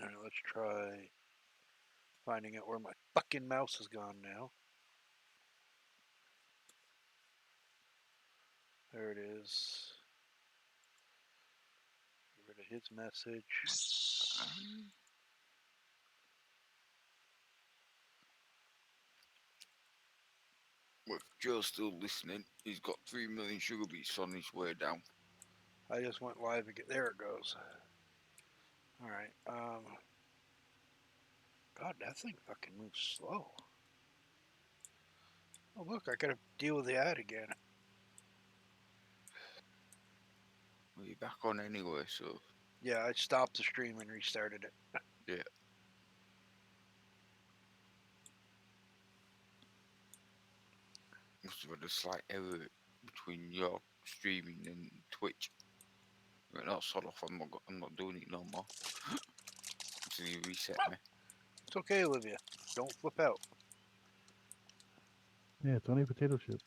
right, let's try finding out where my fucking mouse has gone now. There it is. Get rid of his message. Well, if Joe's still listening, he's got 3 million sugar beets on his way down. I just went live again. There it goes. All right. God, that thing fucking moves slow. Oh look, I gotta deal with the ad again. Well, you're back on anyway, so Yeah, I stopped the stream and restarted it. yeah. Must have had a slight error between your streaming and Twitch. But no, sod off. I'm not doing it no more. Until you reset me. It's okay, Olivia. Don't flip out. Yeah, it's only potato chip.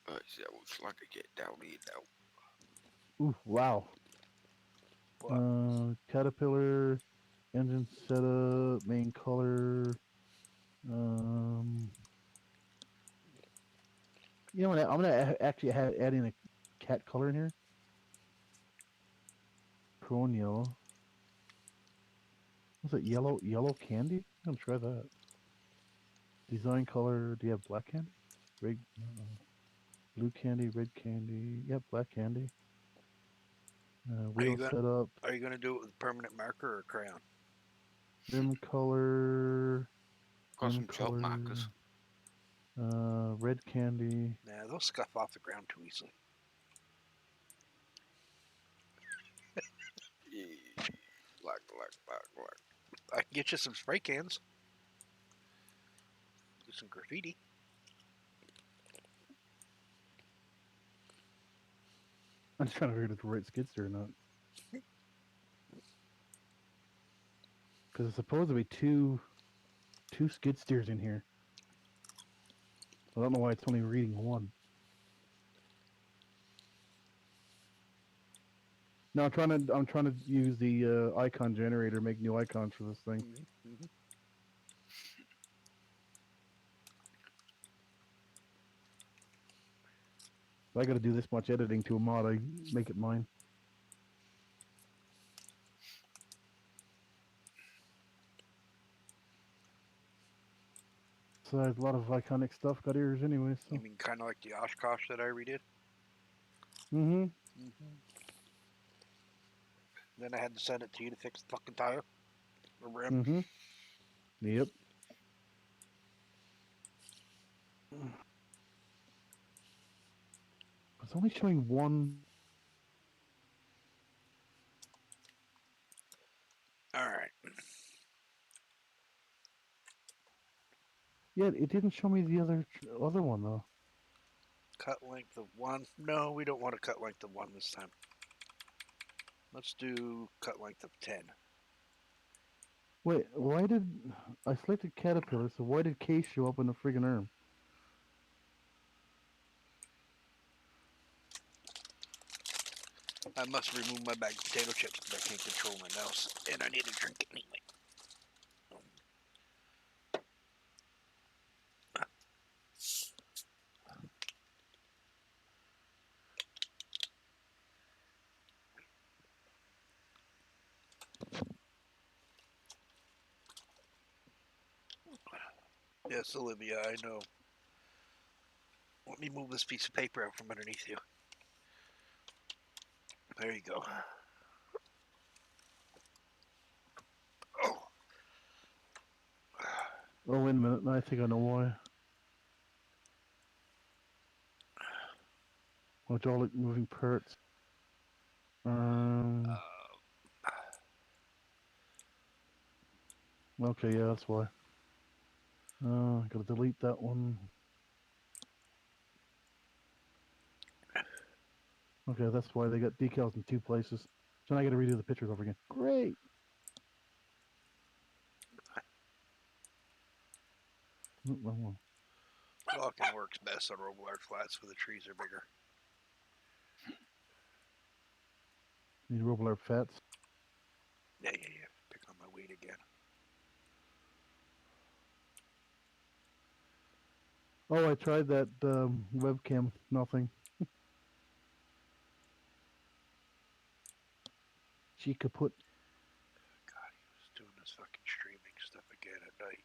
Right, see how much lag I get down here now. Ooh, wow. What? Caterpillar, engine setup, main color. Um, you know what? I'm gonna actually add in a cat color in here. Chrome yellow. What's it? Yellow candy? I'm gonna try that. Design color. Do you have black candy? Rig. Blue candy, red candy. Yep, black candy. Are you Wheel gonna setup. Are you gonna do it with permanent marker or crayon? Rim color. Got Rim some chalk color. markers. Red candy. Nah, they'll scuff off the ground too easily. Yeah. Black. I can get you some spray cans. Do some graffiti. I'm just trying to figure out if the right skidster or not. Because it's supposed to be two skid steers in here. I don't know why it's only reading one. No, I'm trying to use the icon generator, make new icons for this thing. Mm-hmm. If I got to do this much editing to a mod, I make it mine. So there's a lot of iconic stuff got ears anyway. So. You mean kind of like the Oshkosh that I redid? Mm-hmm. Mm-hmm. Then I had to send it to you to fix the fucking tire or rim. Mm-hmm. Yep. It's only showing one. All right. Yeah, it didn't show me the other one though. Cut length of 1. No, we don't want to cut length of 1 this time. Let's do cut length of 10. Wait, why did I selected caterpillar? So why did K show up in the friggin' arm? I must remove my bag of potato chips because I can't control my mouse, and I need a drink anyway. Yes, Olivia, I know. Let me move this piece of paper out from underneath you. There you go. Oh. Oh, wait a minute. I think I know why. Hydraulic moving parts. Okay, yeah, that's why. Gotta delete that one. Okay, that's why they got decals in two places. So now I gotta redo the pictures over again. Great. Wrong one. Locking works best on Robillard flats where the trees are bigger. Need Robillard fats. Yeah. Pick on my weight again. Oh, I tried that webcam. Nothing. She kaput. God, he was doing this fucking streaming stuff again at night.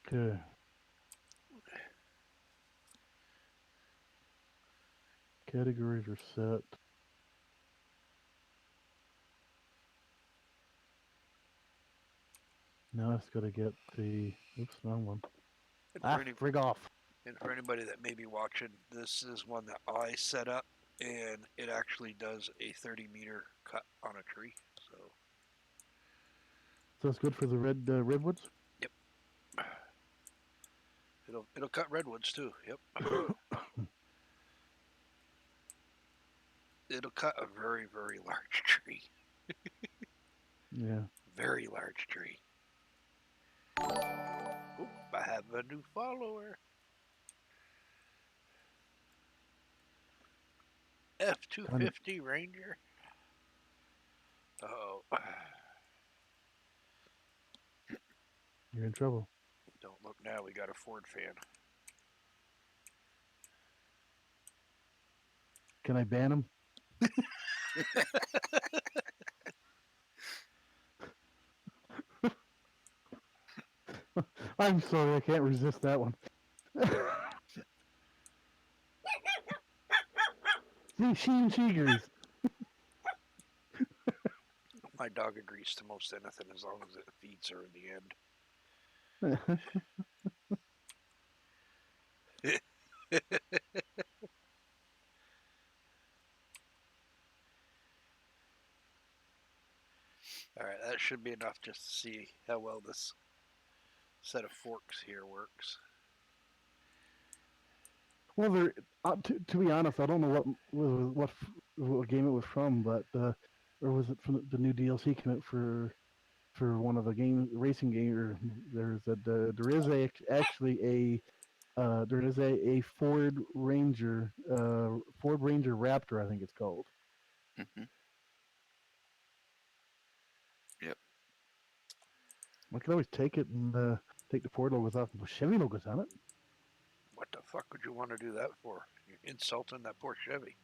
Okay. Categories are set. Now I just gotta get the. Oops, wrong one. Frig off. And for anybody that may be watching, this is one that I set up, and it actually does a 30-meter cut on a tree. So it's good for the redwoods. Yep. It'll cut redwoods too. Yep. It'll cut a very, very large tree. Yeah. Very large tree. Oop, I have a new follower. F-250 Ranger. Oh. You're in trouble. Don't look now, we got a Ford fan. Can I ban him? I'm sorry, I can't resist that one. See, she agrees. My dog agrees to most anything as long as it feeds her in the end. All right, that should be enough just to see how well this set of forks here works. Well, there. To be honest, I don't know what game it was from, but or was it from the new DLC came out for one of the game racing game? Or there is actually there is a Ford Ranger Raptor, I think it's called. Hmm. Yep. I could always take it and take the Ford logos off and put Chevy logos on it. What the fuck would you want to do that for? You're insulting that poor Chevy.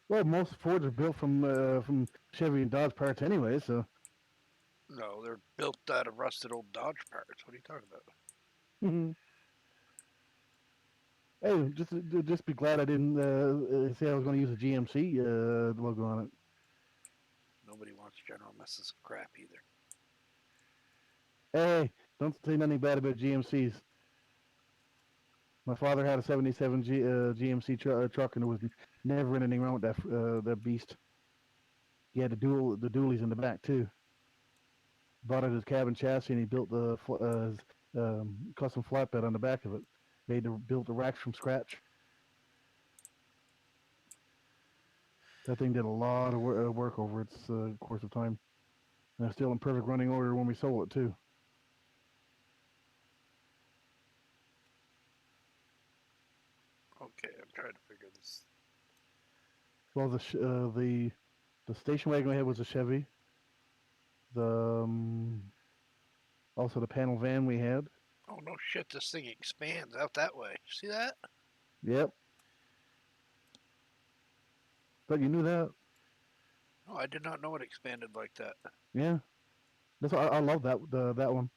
Well, most Fords are built from Chevy and Dodge parts anyway, so. No, they're built out of rusted old Dodge parts. What are you talking about? Hey, just be glad I didn't say I was going to use a GMC logo on it. Nobody wants General Mrs. crap either. Hey, don't say nothing bad about GMCs. My father had a '77 GMC truck, and there was never anything wrong with that beast. He had the dualies in the back too. Bought it as cabin chassis, and he built the custom flatbed on the back of it. Built the racks from scratch. That thing did a lot of work over its course of time. And it's still in perfect running order when we sold it too. Okay, I'm trying to figure this. Well, the station wagon we had was a Chevy. The also the panel van we had. Oh no shit! This thing expands out that way. See that? Yep. But you knew that. Oh, I did not know it expanded like that. Yeah. That's why I love that one.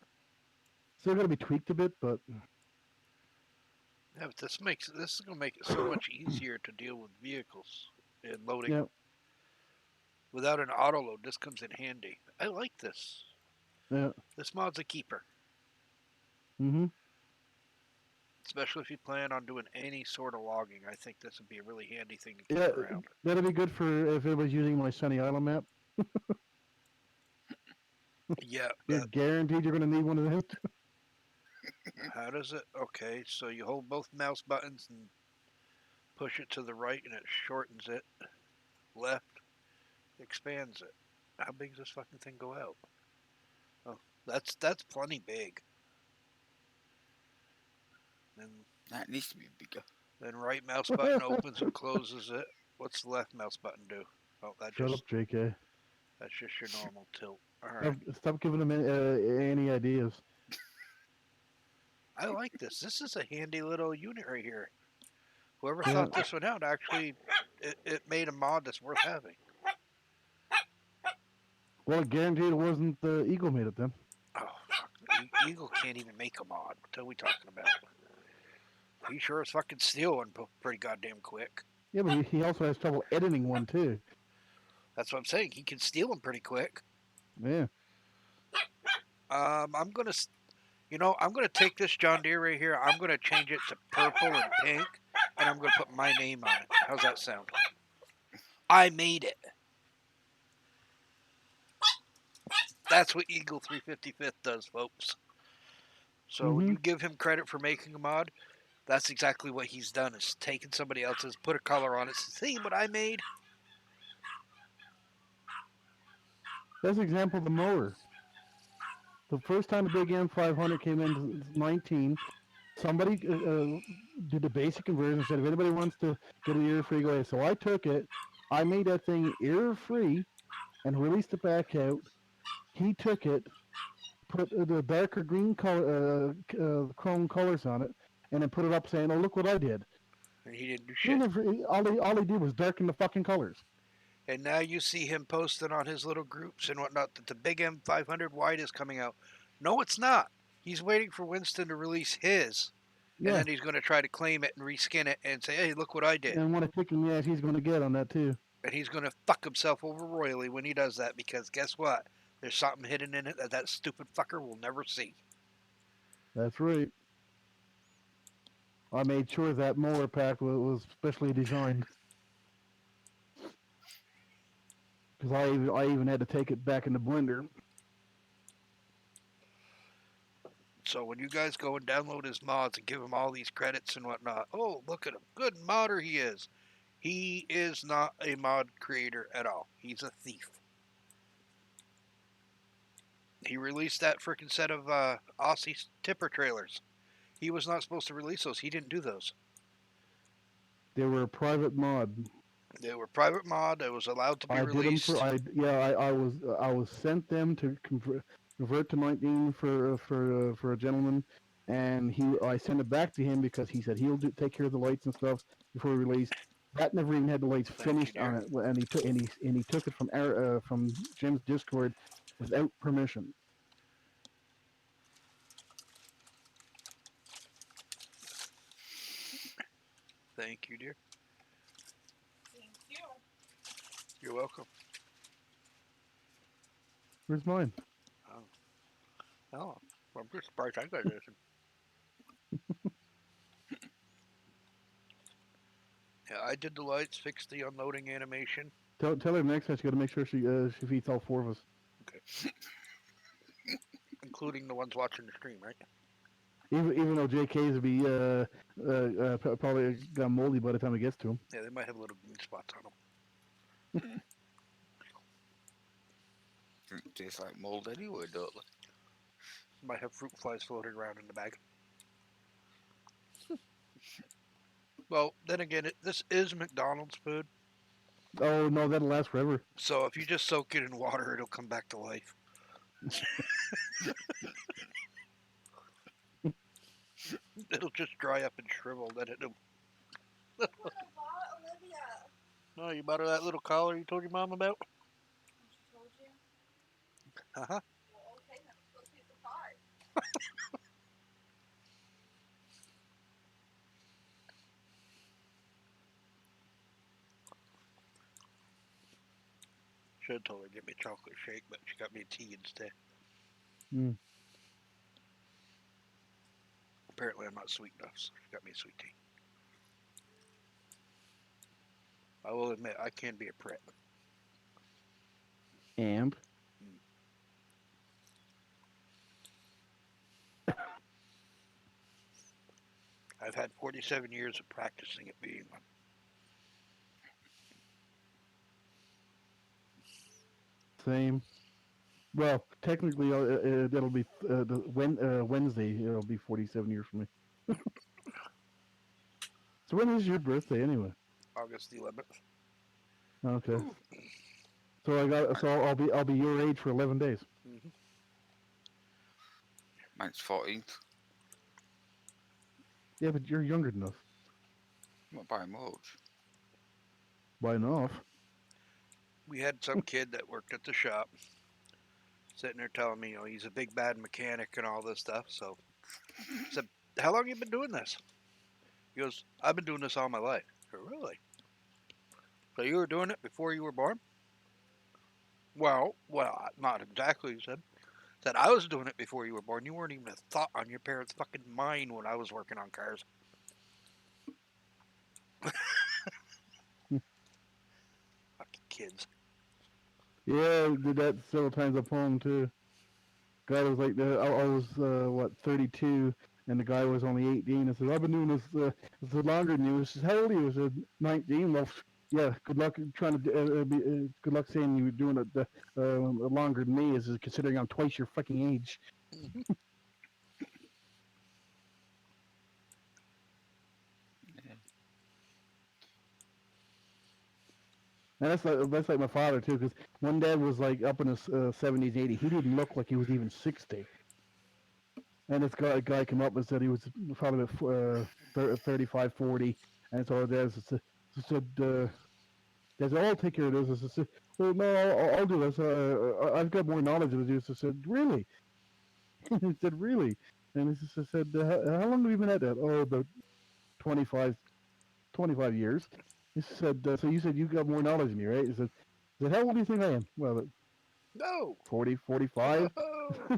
Still got to be tweaked a bit, but Yeah, but this is gonna make it so much easier to deal with vehicles and loading. yeah. Without an auto load, this comes in handy. I like this. Yeah. This mod's a keeper, Mhm. especially if you plan on doing any sort of logging. I think this would be a really handy thing to keep Yeah. around. That'd be good for if it was using my Sunny Island map. Yeah. You're guaranteed you're going to need one of those. How does it? Okay, so you hold both mouse buttons and push it to the right, and it shortens it. Left expands it. How big does this fucking thing go out? Oh, that's plenty big. And That needs to be bigger. then right mouse button opens and closes it. What's the left mouse button do? Oh, Shut up, JK. that's just your normal tilt. All right. Stop giving them any ideas. I like this. This is a handy little unit right here. Whoever Yeah. thought this one out actually, it made a mod that's worth having. Well, I guarantee it wasn't the Eagle made it then. Oh, fuck. Eagle can't even make a mod. What are we talking about? He sure is fucking steal one pretty goddamn quick. Yeah, but he also has trouble editing one too. That's what I'm saying. He can steal them pretty quick. Yeah. I'm gonna take this John Deere right here. I'm gonna change it to purple and pink, and I'm gonna put my name on it. How's that sound? I made it. That's what Eagle 355th does, folks. So when you give him credit for making a mod, that's exactly what he's done. Is taken somebody else's, put a color on it, see what I made. That's an example of the mower. The first time the big M500 came into 19, somebody did the basic conversion and said, if anybody wants to get an ear free, go ahead. So I took it, I made that thing ear free, and released it back out. He took it, put the darker green color, chrome colors on it, and then put it up saying, "Oh, look what I did." And he didn't do shit. All he did was darken the fucking colors. And now you see him posting on his little groups and whatnot that the big M500 white is coming out. No, it's not. He's waiting for Winston to release his, and Yeah, then he's going to try to claim it and reskin it and say, "Hey, look what I did." and what a kick in the ass he's going to get on that too. And he's going to fuck himself over royally when he does that because guess what? There's something hidden in it that that stupid fucker will never see. That's right. I made sure that molar pack was specially designed because I even had to take it back in the blender. So when you guys go and download his mods and give him all these credits and whatnot, oh, look at him. Good modder he is. He is not a mod creator at all. He's a thief. He released that freaking set of Aussie tipper trailers. He was not supposed to release those. He didn't do those. They were a private mod. They were private mod. It was allowed to be I did them for released. I was sent them to convert to 19 for a gentleman, and I sent it back to him because he said take care of the lights and stuff before release. That never even had the lights Thank you, finished on dear. it, and he took it from Jim's Discord without permission. Thank you, dear. Thank you. You're welcome. Where's mine? Oh, I'm just surprised I got this. Yeah, I did the lights, fixed the unloading animation. Tell her next time she got to make sure she feeds all four of us. Okay. Including the ones watching the stream, right? Even though JK's would be probably got moldy by the time it gets to him. Yeah, they might have little green spots on them. Tastes like mold anyway, don't they? Might have fruit flies floating around in the bag. Well, then again, this is McDonald's food, Oh no, that'll last forever. so if you just soak it in water, it'll come back to life. It'll just dry up and shrivel. Then it'll. What about Olivia? No, you bought her that little collar you told your mom about? She told you? Uh huh. Well, okay, then let's go see the pie. Should have told her to get me a chocolate shake, but she got me a tea instead. Mm. Apparently, I'm not sweet enough, so she got me a sweet tea. I will admit, I can be a prick. And I've had 47 years of practicing at being one. same. Well, technically, that'll be Wednesday. It'll be 47 years for me. So when is your birthday anyway? August the 11th. Okay. So I'll be your age for 11 days. Mm-hmm. Mine's 14th. Yeah, but you're younger than us Not by much. by enough. We had some kid that worked at the shop sitting there telling me, he's a big bad mechanic and all this stuff. So I said, how long you been doing this? He goes, I've been doing this all my life. I said, really? So you were doing it before you were born? Well, not exactly, he said. Said, I was doing it before you were born. You weren't even a thought on your parents' fucking mind when I was working on cars. Fucking kids. Yeah, I did that several times up home too. Guy was like, I was 32, and the guy was only 18. I said, I've been doing this longer than you. He says, how old are you? I said, 19. Well, yeah. Good luck trying to good luck saying you were doing it longer than me. Is considering I'm twice your fucking age. Yeah. And that's like my father too, because one dad was like up in his 70s, 80s. He didn't look like he was even 60. And this guy came up and said he was probably about 35, 40. And so Dad said, Dad said, I'll take care of this. I said, well, no, I'll do this. I've got more knowledge of this. I said, really? And I said, really? And I said, how long have you been at that? Oh, about 25, 25 years. He said, so you said you got more knowledge than me, right? He said, how old do you think I am? Well, about No. 40, 45. Oh.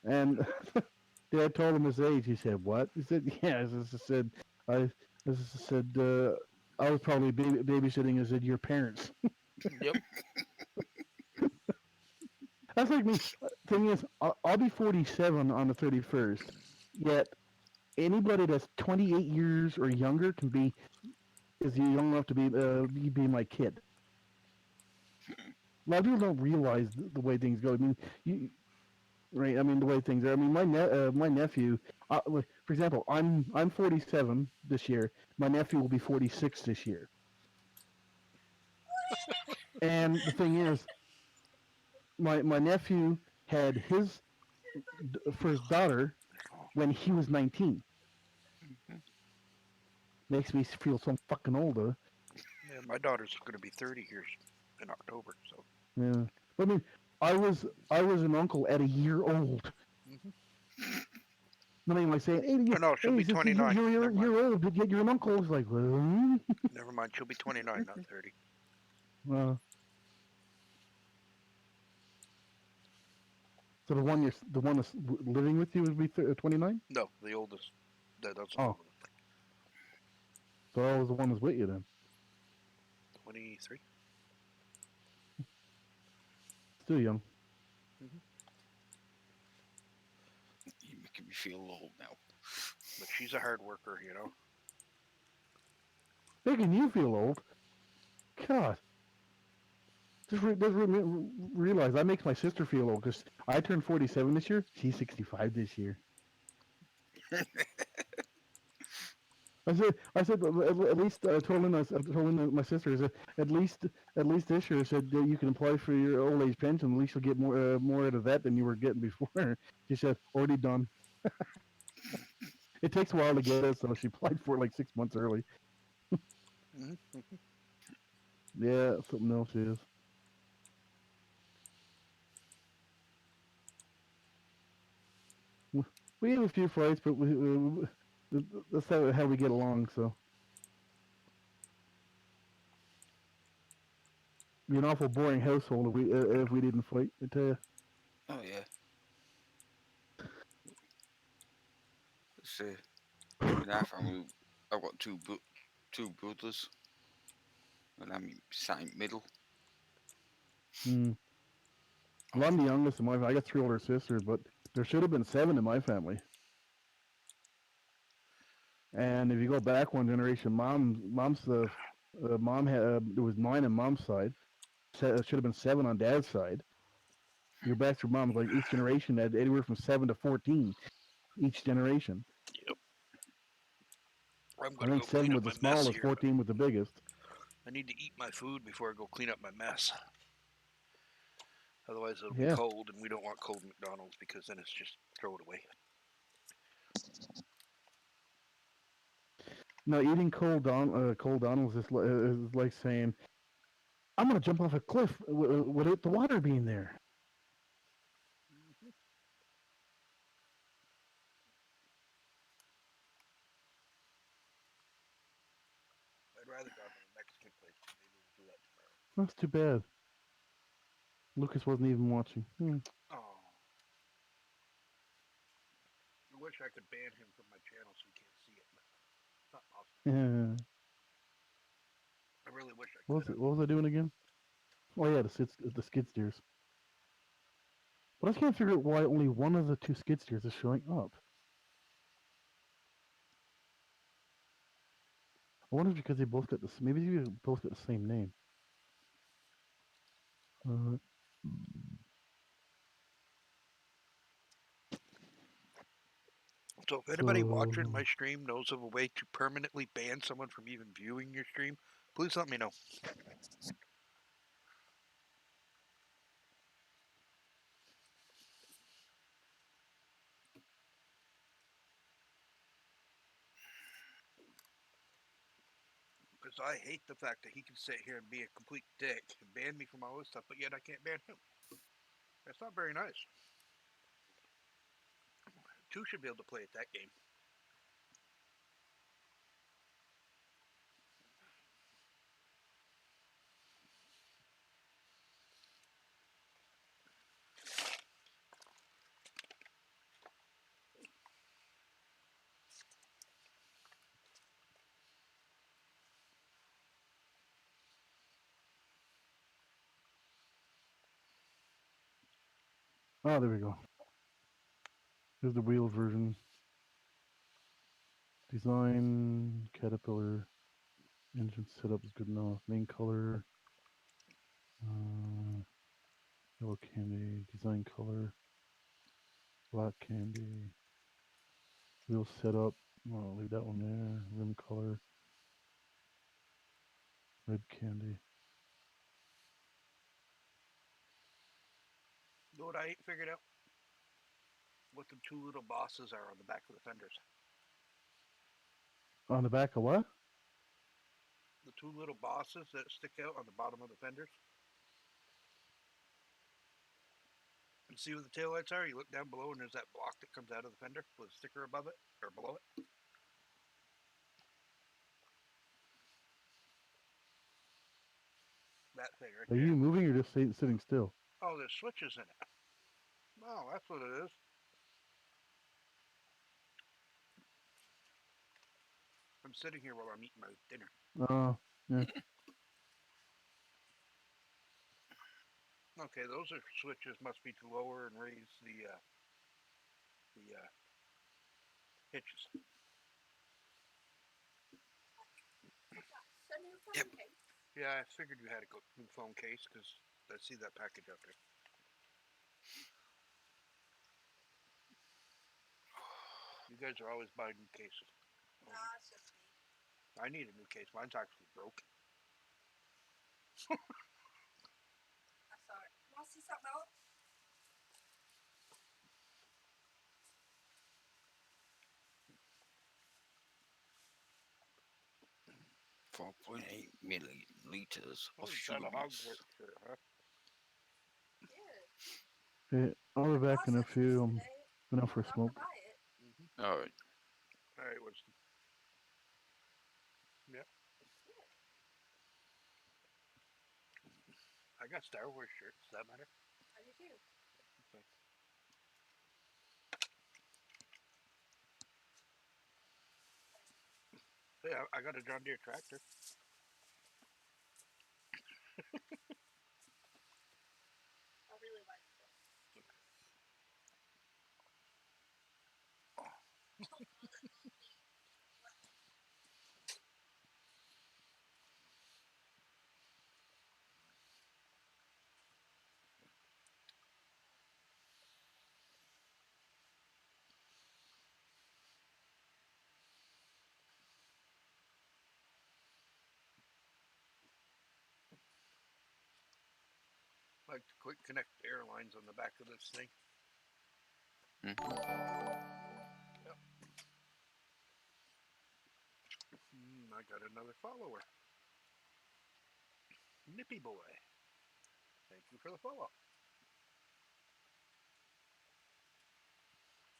And Dad told him his age. He said, what? He said, yeah. I, I said, I was probably babysitting as your parents. Yep. That's like me. Thing is, I'll be 47 on the 31st. Yet anybody that's 28 years or younger is young enough to be my kid. A lot of people don't realize the way things go. I mean, you right? I mean, the way things are. I mean, my nephew. For example, I'm 47 this year. My nephew will be 46 this year. And the thing is, my nephew had his first daughter when he was 19. Makes me feel so fucking old. Yeah, my daughter's going to be 30 here in October. So. Yeah. But I mean, I was an uncle at a year old. Hmm. Not even like saying, Oh no, she'll hey, be 29. Never mind. you're old, but yet you're an uncle. It's like, well, Never mind. She'll be 29, not 30. so the one that's living with you would be 29. No, the oldest. That doesn't live Oh, with us. so I was the one that's with you then. 23. Still young. Hmm. You're making me feel old now. But she's a hard worker, you know. Making you feel old. God, realize that makes my sister feel old because I turned 47 this year. She's 65 this year. I said, at least I told my sister, I said, at least this year, I said you can apply for your old age pension. At least you'll get more out of that than you were getting before. She said, already done. It takes a while to get it, so she applied for it like 6 months early. Hmm. Yeah, something else is. We have a few fights, but that's how we get along. So, be an awful boring household if we didn't fight. I tell you. Oh yeah. It's, in our family, I've got two brothers, and I'm sat in middle. Hmm. Well, I'm the youngest in my family. I got three older sisters, but there should have been seven in my family. And if you go back one generation, mom had there was nine on mom's side. It should have been seven on dad's side. Your back to mom's like each generation had anywhere from 7 to 14 each generation. Yep. I'm I gonna think go clean seven up was the my mess smallest, here, but 14 was the biggest. I need to eat my food before I go clean up my mess. Otherwise, it'll be Yeah. cold, and we don't want cold McDonald's because then it's just throw it away. No, eating cold Donald's is like saying, "I'm gonna jump off a cliff without the water being there." Hmm. I'd rather go to the Mexican place. Maybe we'll do that tomorrow. That's too bad. Lucas wasn't even watching. Oh, I wish I could ban him from my channel so he can't see it, but it's not possible. Yeah. I really wish I What could was it? have. What was I doing again? Oh yeah, the skid steers. But I just can't figure out why only one of the two skid steers is showing up. I wonder if because they both got this. Maybe they both got the same name. Uh, So if anybody watching so my stream knows of a way to permanently ban someone from even viewing your stream, please let me know. Because I hate the fact that he can sit here and be a complete dick and ban me from all this stuff, but yet I can't ban him. That's not very nice. two should be able to play at that game. Oh, there we go. Here's the wheel version. Design, Caterpillar, engine setup is good enough. Main color, yellow candy, design color, black candy, wheel setup. I'll leave that one there. Rim color, red candy. You know what I ain't figured out? What the two little bosses are on the back of the fenders. On the back of what? The two little bosses that stick out on the bottom of the fenders. You see where the taillights are? You look down below and there's that block that comes out of the fender with a sticker above it or below it. That thing right Are there. you moving or just sitting still? Oh, there's switches in it. Oh, that's what it is. I'm sitting here while I'm eating my dinner. Yeah. Okay, those are switches must be to lower and raise the hitches. Yep. Yeah, I figured you had a new phone case because I see that package out there. You guys are always buying new cases. Nah, it's just me. I need a new case. Mine's actually broke. I saw it. You want to see something else? 4.8 million liters Oh, of it's got a shoes. Hogwarts shirt, huh? Yeah. Okay, I'll be back in a few. I'm Today. going out for a Stop smoke. to buy it. Mm-hmm. Alright. All right, Winston. Yep. I got Star Wars shirts. Does that matter? I do too. Okay. Hey, I got a John Deere tractor. I really like this. Like to quick connect airlines on the back of this thing. Yep. I got another follower. Nippy boy. Thank you for the follow.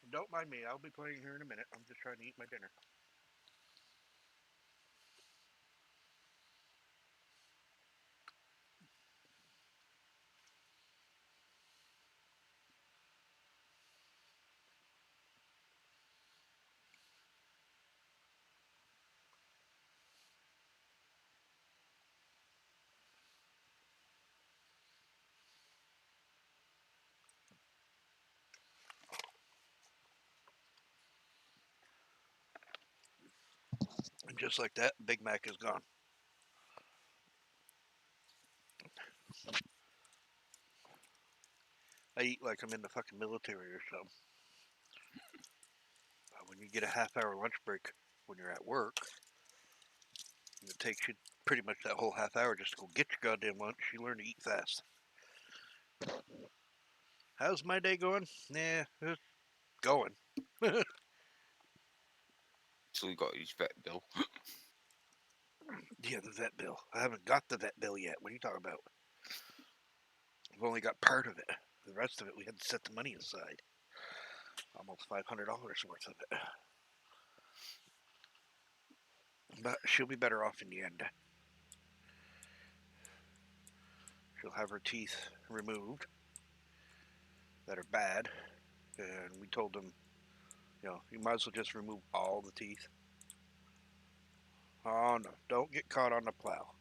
Don't mind me. I'll be playing here in a minute. I'm just trying to eat my dinner. And just like that, Big Mac is gone. I eat like I'm in the fucking military or something. But when you get a half-hour lunch break when you're at work, and it takes you pretty much that whole half hour just to go get your goddamn lunch, you learn to eat fast. How's my day going? Nah, it's going. So he got his vet bill. Yeah, the vet bill. I haven't got the vet bill yet. What are you talking about? I've only got part of it. The rest of it, we had to set the money aside. Almost $500 worth of it. But she'll be better off in the end. She'll have her teeth removed that are bad. And we told them, you might as well just remove all the teeth. Oh no, don't get caught on the plow.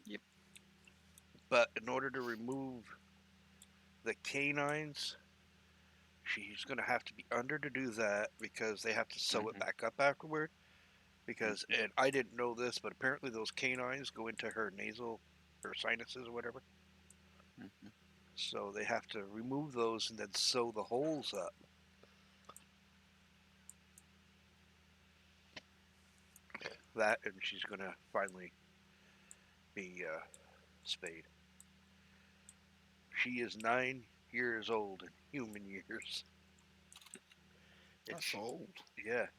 Yep. But in order to remove the canines, she's going to have to be under to do that because they have to sew it back up afterward. Because, and I didn't know this, but apparently those canines go into her nasal or sinuses or whatever. So they have to remove those and then sew the holes up. That, and she's going to finally be spayed. She is 9 years old in human years. That's old. Yeah.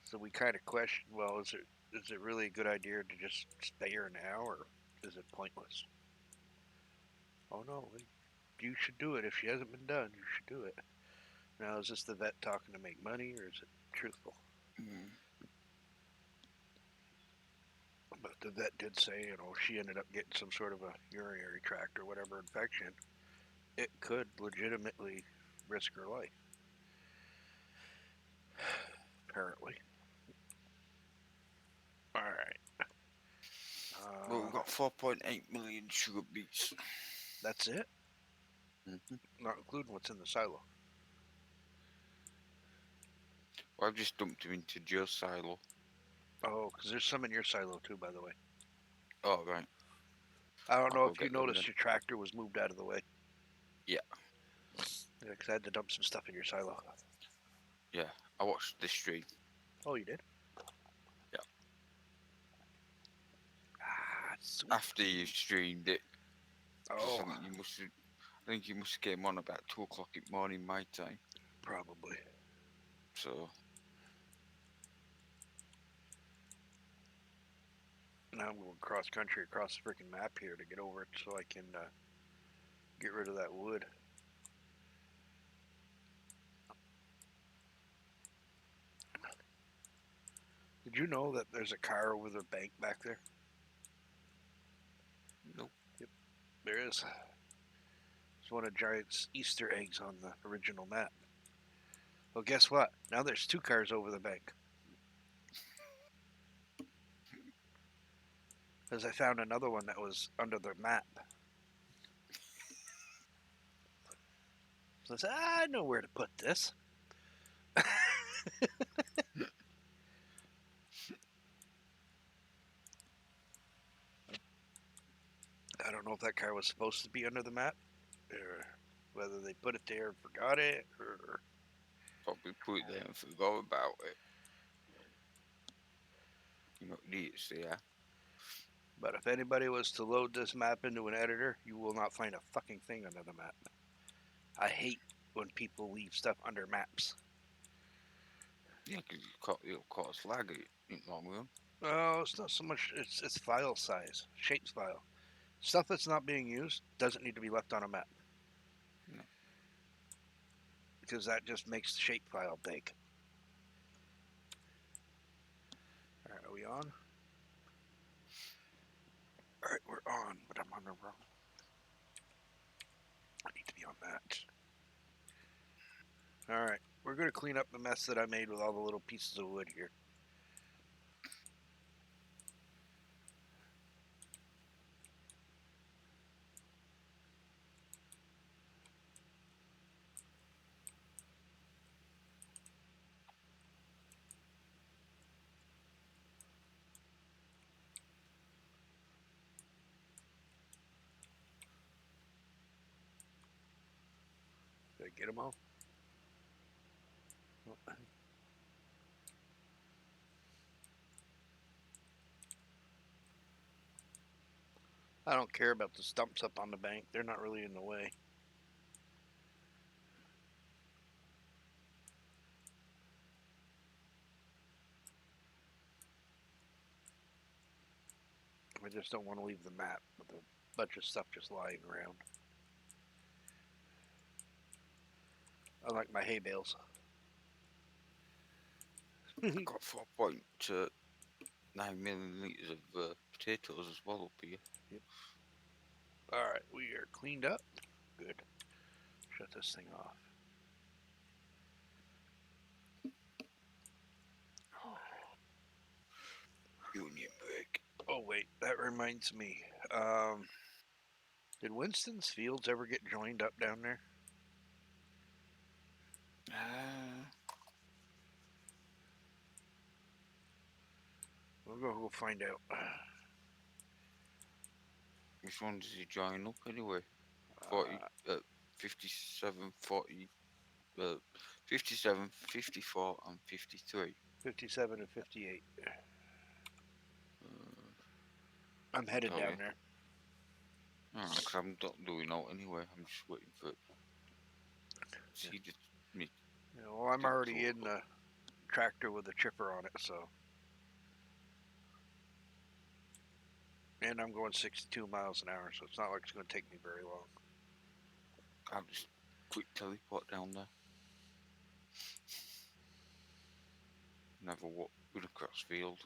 So we kind of question, well, is it really a good idea to just spay her now, or is it pointless? Oh no, you should do it. If she hasn't been done, you should do it. Now, is this the vet talking to make money, or is it truthful? But the vet did say, she ended up getting some sort of a urinary tract or whatever infection. It could legitimately risk her life. Apparently. All right. Well, we've got 4.8 million sugar beets. That's it? Not including what's in the silo. Well, I've just dumped them into Joe's silo. Oh, because there's some in your silo too, by the way. Oh, right. I don't know I'll go if you get them noticed then. your tractor was moved out of the way. Yeah. Yeah, because I had to dump some stuff in your silo. Yeah, I watched this stream. Oh, you did? Yeah. Ah, sweet. After you streamed it. 'Cause Oh, I think you must have came on about 2 o'clock in the morning my time. probably. So Now I'm going cross country across the freaking map here to get over it so I can get rid of that wood. Did you know that there's a car over the bank back there? nope. Yep, there is. It's one of Giant's Easter eggs on the original map. Well, guess what? Now there's 2 cars over the bank. Because I found another one that was under the map. So I said, I know where to put this. I don't know if that car was supposed to be under the map, or whether they put it there and forgot it, or Probably put it there and forgot about it. Idiots they are. but if anybody was to load this map into an editor, you will not find a fucking thing under the map. I hate when people leave stuff under maps. Yeah, because it'll cause lag in the long run. Oh, it's not so much. It's file size, shapes file. Stuff that's not being used doesn't need to be left on a map. No. Because that just makes the shape file big. All right, are we on? All right, we're on, but I'm on the wrong. I need to be on that. All right, we're gonna clean up the mess that I made with all the little pieces of wood here. Did I get them all? I don't care about the stumps up on the bank. They're not really in the way. I just don't want to leave the map with a bunch of stuff just lying around. Unlike my hay bales. I got 4.9 million litres of potatoes as well up here. Alright, we are cleaned up. Good. Shut this thing off. Union break. Oh, wait, that reminds me. Did Winston's Fields ever get joined up down there? We'll go find out. Which one does he join up anyway? 40, 57, 40, 57, 54 and 53. 57 and 58. Uh, I'm headed Oh, down yeah. there. Because I'm not doing out anyway. I'm just waiting for. See the me. Yeah, well, I'm Dig already tool in the tractor with a chipper on it, so. And I'm going 62 miles an hour, so it's not like it's going to take me very long. I'll just quick teleport down there. Never walk with across field.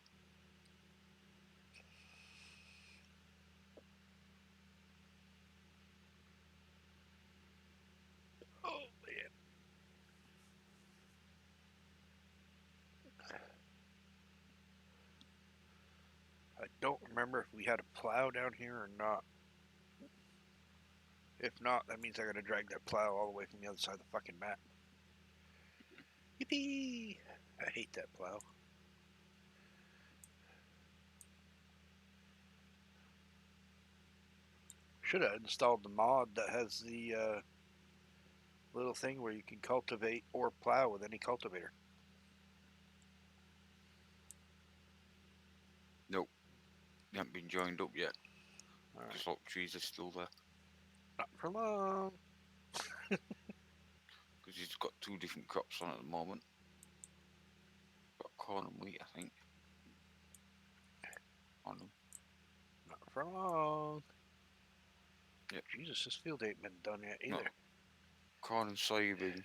Oh, man. I don't remember if we had a plow down here or not. If not, that means I gotta drag that plow all the way from the other side of the fucking map. Yippee! I hate that plow. Should have installed the mod that has the little thing where you can cultivate or plow with any cultivator. Nope. They haven't been joined up yet. Alright, Because all trees are still there. not for long. Because he's got 2 different crops on at the moment. Got corn and wheat, I think. On them. Not for long. Yep. Jesus, this field ain't been done yet No. either. Corn and soybean.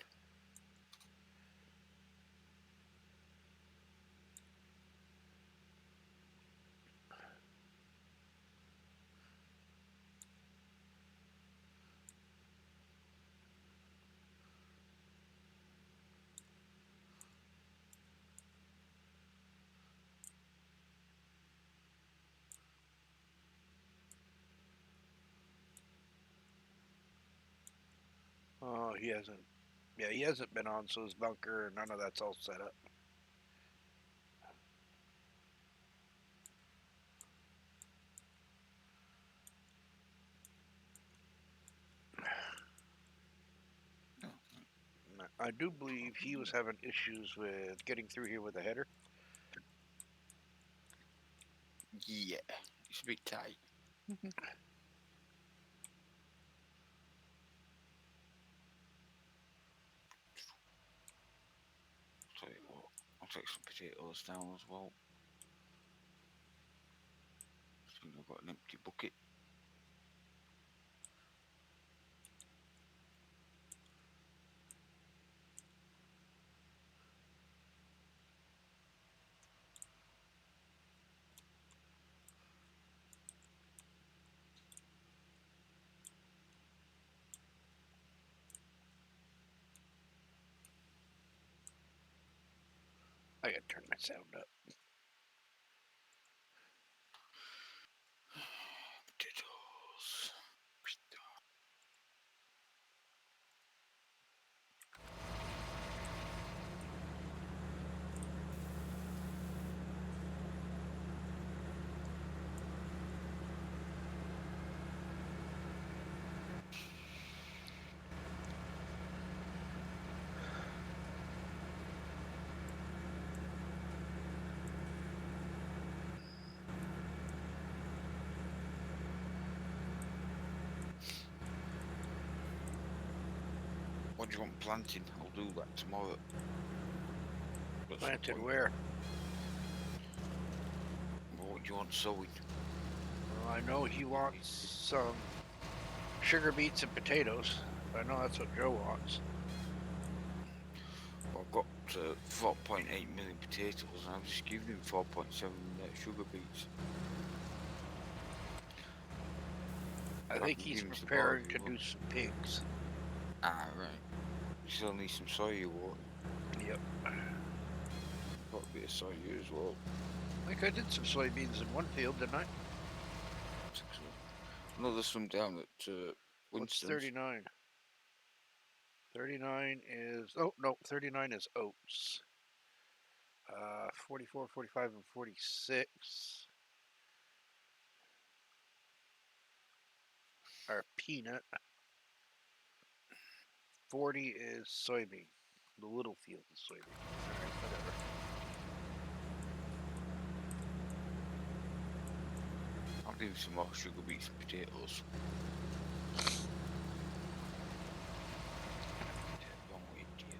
Oh, he hasn't. Yeah, he hasn't been on, so his bunker, none of that's all set up. I do believe he was having issues with getting through here with a header. Yeah. It's a bit tight. Tell you what, I'll take some potatoes down as well. I think I've got an empty bucket. I gotta turn my sound up. Potatoes. What do you want planting? I'll do that tomorrow. At some Planted point. where? What do you want sowing? Well, I know he wants some sugar beets and potatoes. I know that's what Joe wants. I've got 4.8 million potatoes, and I've just given him 4.7 sugar beets. I If think can he's give him some preparing barley, to well. do some pigs. Ah, right. You still need some soya water. Yep. Got a bit of soya as well. I think I did some soybeans in one field, didn't I? I think so. I know there's some down at What's Winston's. 39? 39 is, oh no, 39 is oats. 44, 45, and 46 are peanut. 40 is soybean. The little field is soybean. Alright, whatever. I'll give him some more sugar beets and potatoes. Wrong way, dear.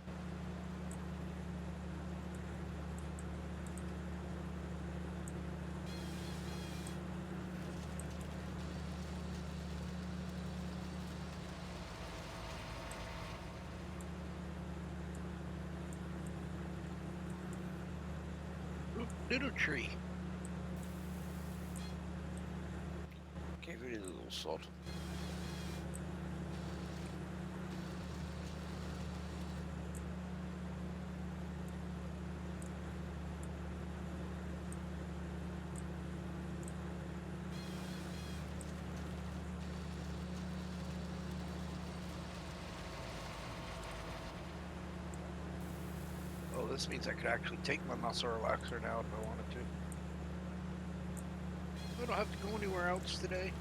Oop, little tree. Get rid of the little sod. Oh, this means I could actually take my muscle relaxer now if I wanted to. I don't have to go anywhere else today.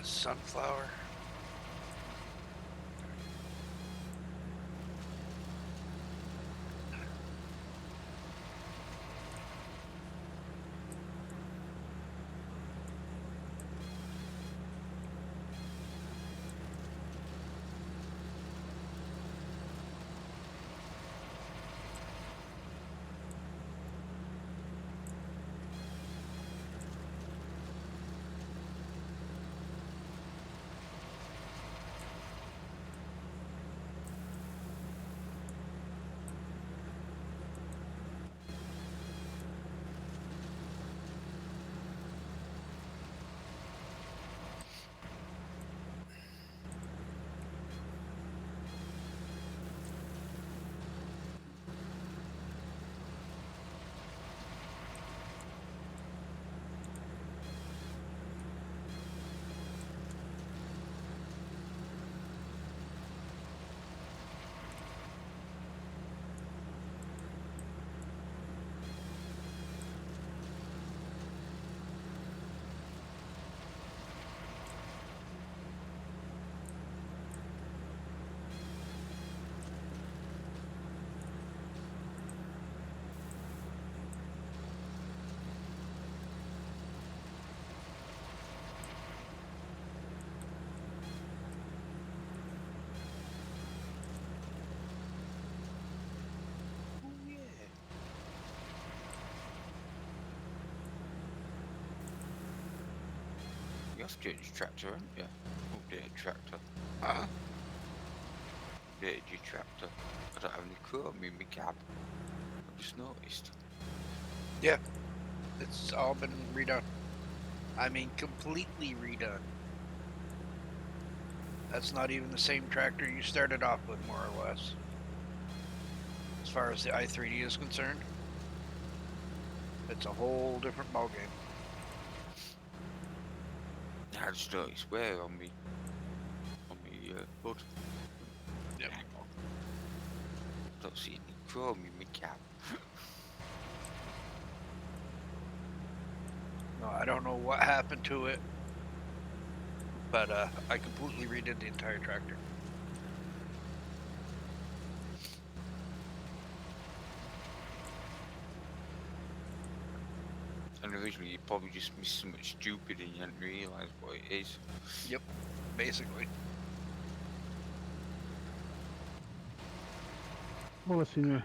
Sunflower. Oh yeah. You have to change your tractor, haven't you? Updated tractor. Huh? Updated your tractor. I don't have any chrome in my cab. I've just noticed. It's all been redone. I mean, completely redone. That's not even the same tractor you started off with, more or less. As far as the i3D is concerned, it's a whole different ballgame. I just noticed where on me hood. Yep. Hang on. Don't see any chrome in my cap. No, I don't know what happened to it, but I completely redid the entire tractor. And originally you probably just missed something stupid and you hadn't realised what it is. Basically. Hola, señor.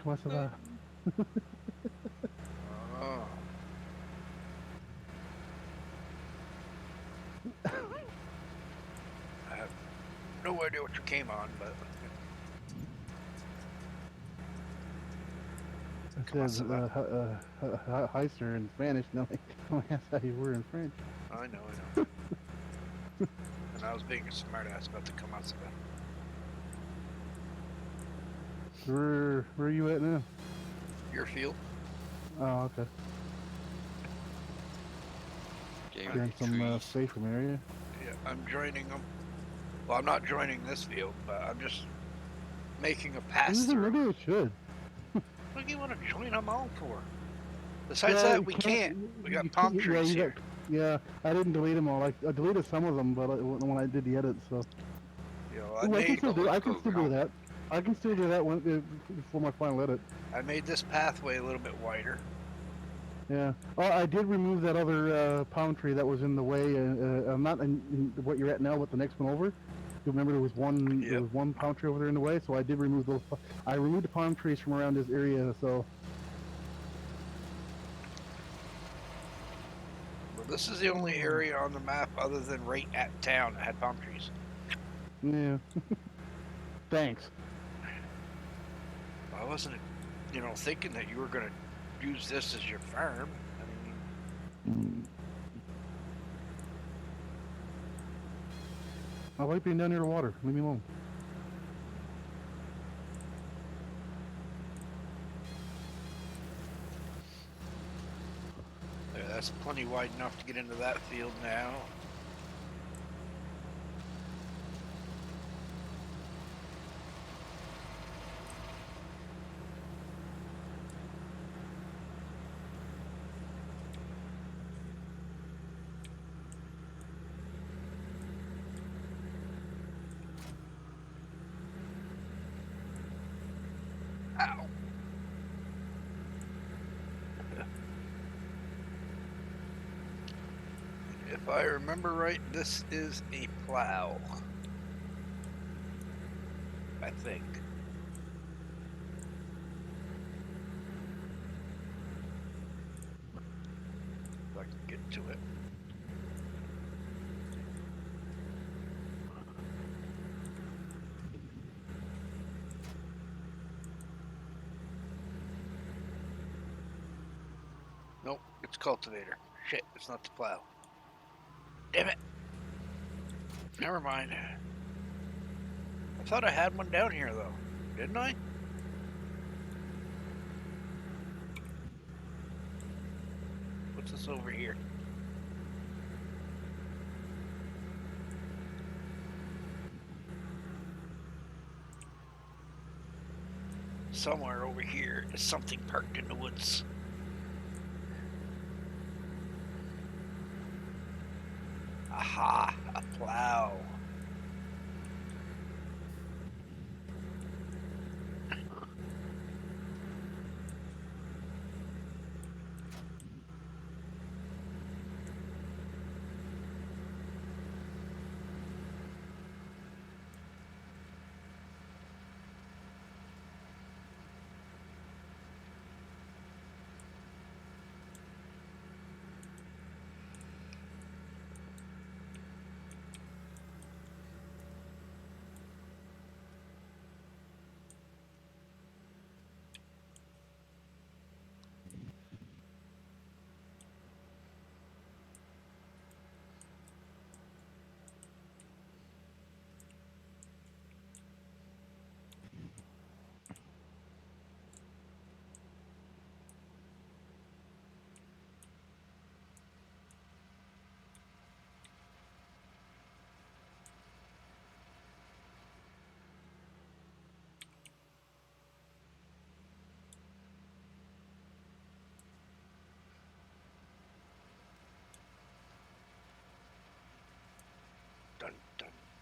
¿Cómo se va? Oh. I have no idea what you came on, but It Comment says ça va? hi, sir, in Spanish. No, I asked how you were in French. I know. And I was being a smartass about the comment ça va. Where are you at now? Your field? Oh, okay. Game You're in of the some trees. safer area. Yeah, I'm joining them. Well, I'm not joining this field, but I'm just making a pass through. Maybe it should. What do you want to join them all for? Besides Yeah, that, you we can't- can't. We got you palm can't- trees you here. Yeah, I didn't delete them all. I deleted some of them, but when I did the edit, so. You know, Ooh, I can still do. what's I can still going do on. that. I can still do that before my final edit. I made this pathway a little bit wider. Yeah. Oh, I did remove that other palm tree that was in the way. Not in what you're at now, but the next one over. You remember there was one. Yep. There was one palm tree over there in the way, so I did remove those. I removed the palm trees from around this area, so. Well, this is the only area on the map other than right at town that had palm trees. Yeah. Thanks. I wasn't, thinking that you were gonna use this as your farm. I mean, I like being down near the water. Leave me alone. there, that's plenty wide enough to get into that field now. Ow. If I remember right, this is a plow. I think. If I can get to it. Nope, it's cultivator. Shit, it's not the plow. Damn it. Never mind. I thought I had one down here though. Didn't I? What's this over here? Somewhere over here is something parked in the woods. Aha, a plow.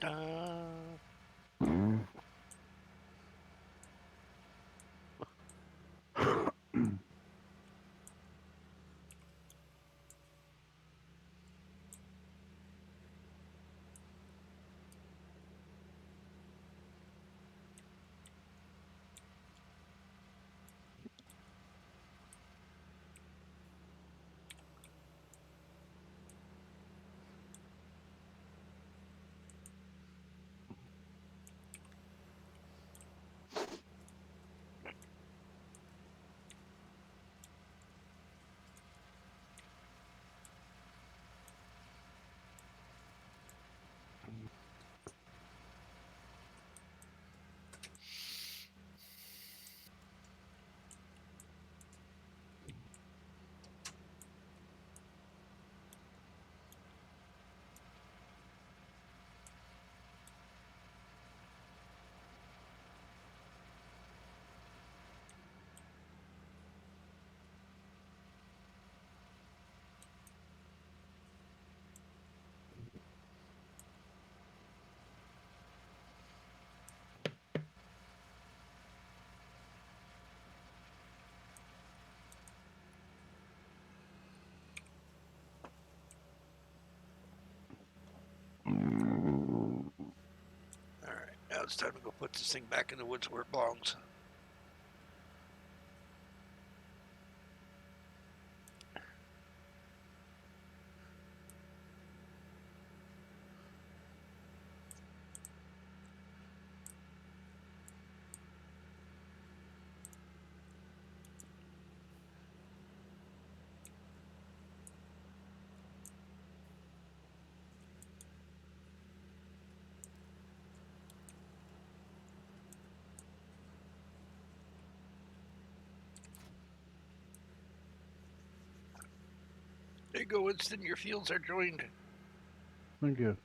Alright, now it's time to go put this thing back in the woods where it belongs. There you go, Winston. Your fields are joined. Thank you.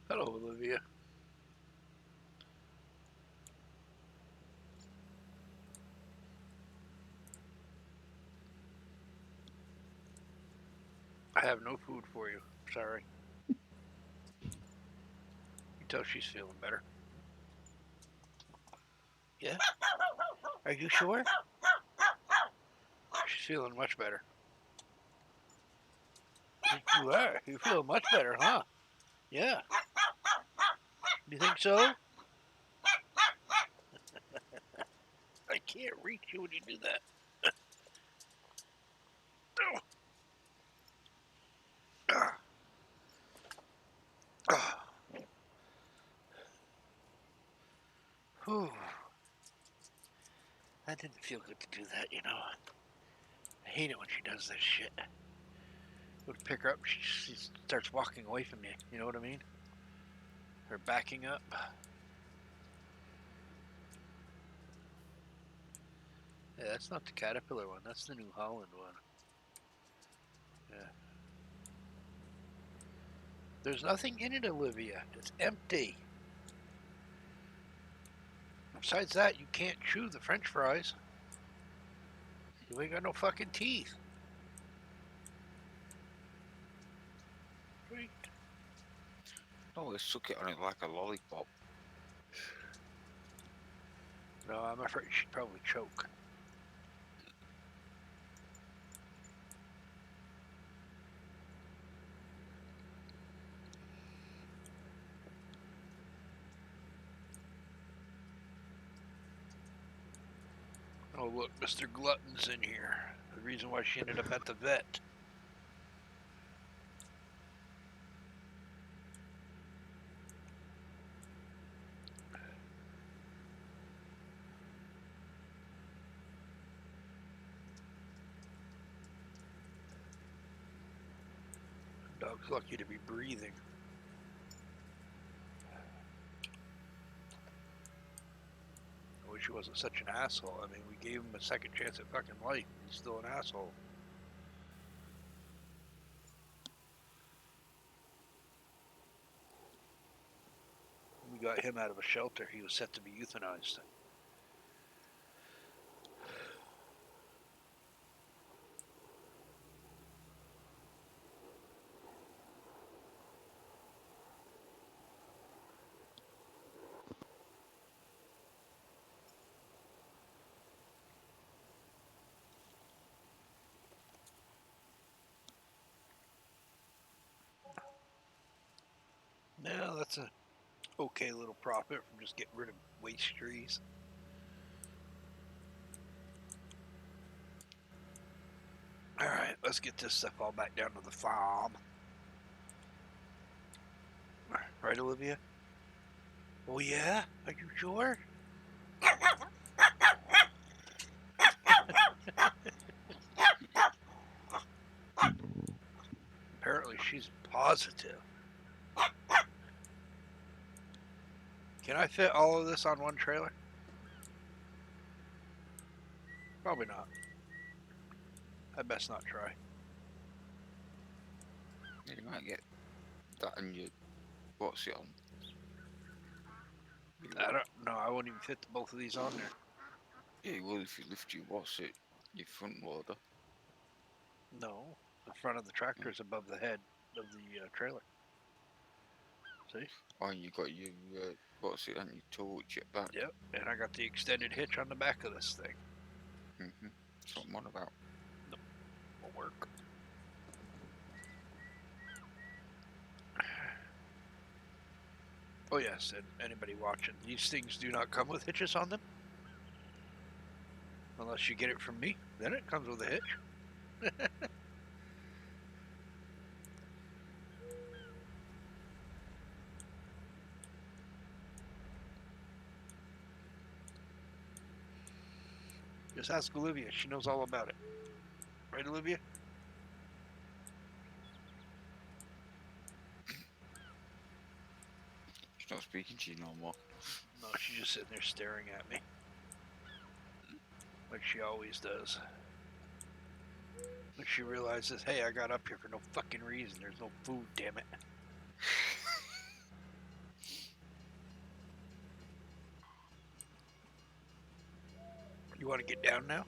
Hello, Olivia. I have no food for you. Sorry. You tell she's feeling better. Yeah? Are you sure? She's feeling much better. You are. You feel much better, huh? Yeah. You think so? I can't reach you when you do that. Whew. That didn't feel good to do that, you know. I hate it when she does this shit. Go to pick her up, she starts walking away from you. You know what I mean? Her backing up. Yeah, that's not the Caterpillar one. That's the New Holland one. Yeah. There's nothing in it, Olivia. It's empty. Besides that, you can't chew the French fries. You ain't got no fucking teeth. Right. No, suck it on it like a lollipop. No, I'm afraid she'd probably choke. Oh, look, Mr. Glutton's in here. The reason why she ended up at the vet. Dog's lucky to be breathing. I wish he wasn't such an asshole. I mean, we gave him a second chance at fucking life. He's still an asshole. We got him out of a shelter. He was set to be euthanized. Yeah, that's a okay little profit from just getting rid of waste trees. All right, let's get this stuff all back down to the farm. Right, Olivia? Oh, yeah? Are you sure? Apparently, she's positive. Can I fit all of this on one trailer? Probably not. I best not try. Yeah, you might get that and your what's it on? I don't know. I won't even fit both of these on there. Yeah, well, if you lift your what's it, your front loader. No, the front of the tractor is above the head of the trailer. See? Oh, and you got your what's it on your torch at back. Yep. And I got the extended hitch on the back of this thing. That's what I'm on about. Won't work. Oh yes, and anybody watching, these things do not come with hitches on them. Unless you get it from me, then it comes with a hitch. Just ask Olivia, she knows all about it. Right, Olivia? She's not speaking to you no more. No, she's just sitting there staring at me. Like she always does. Like she realizes, hey, I got up here for no fucking reason. There's no food, damn it. You want to get down now?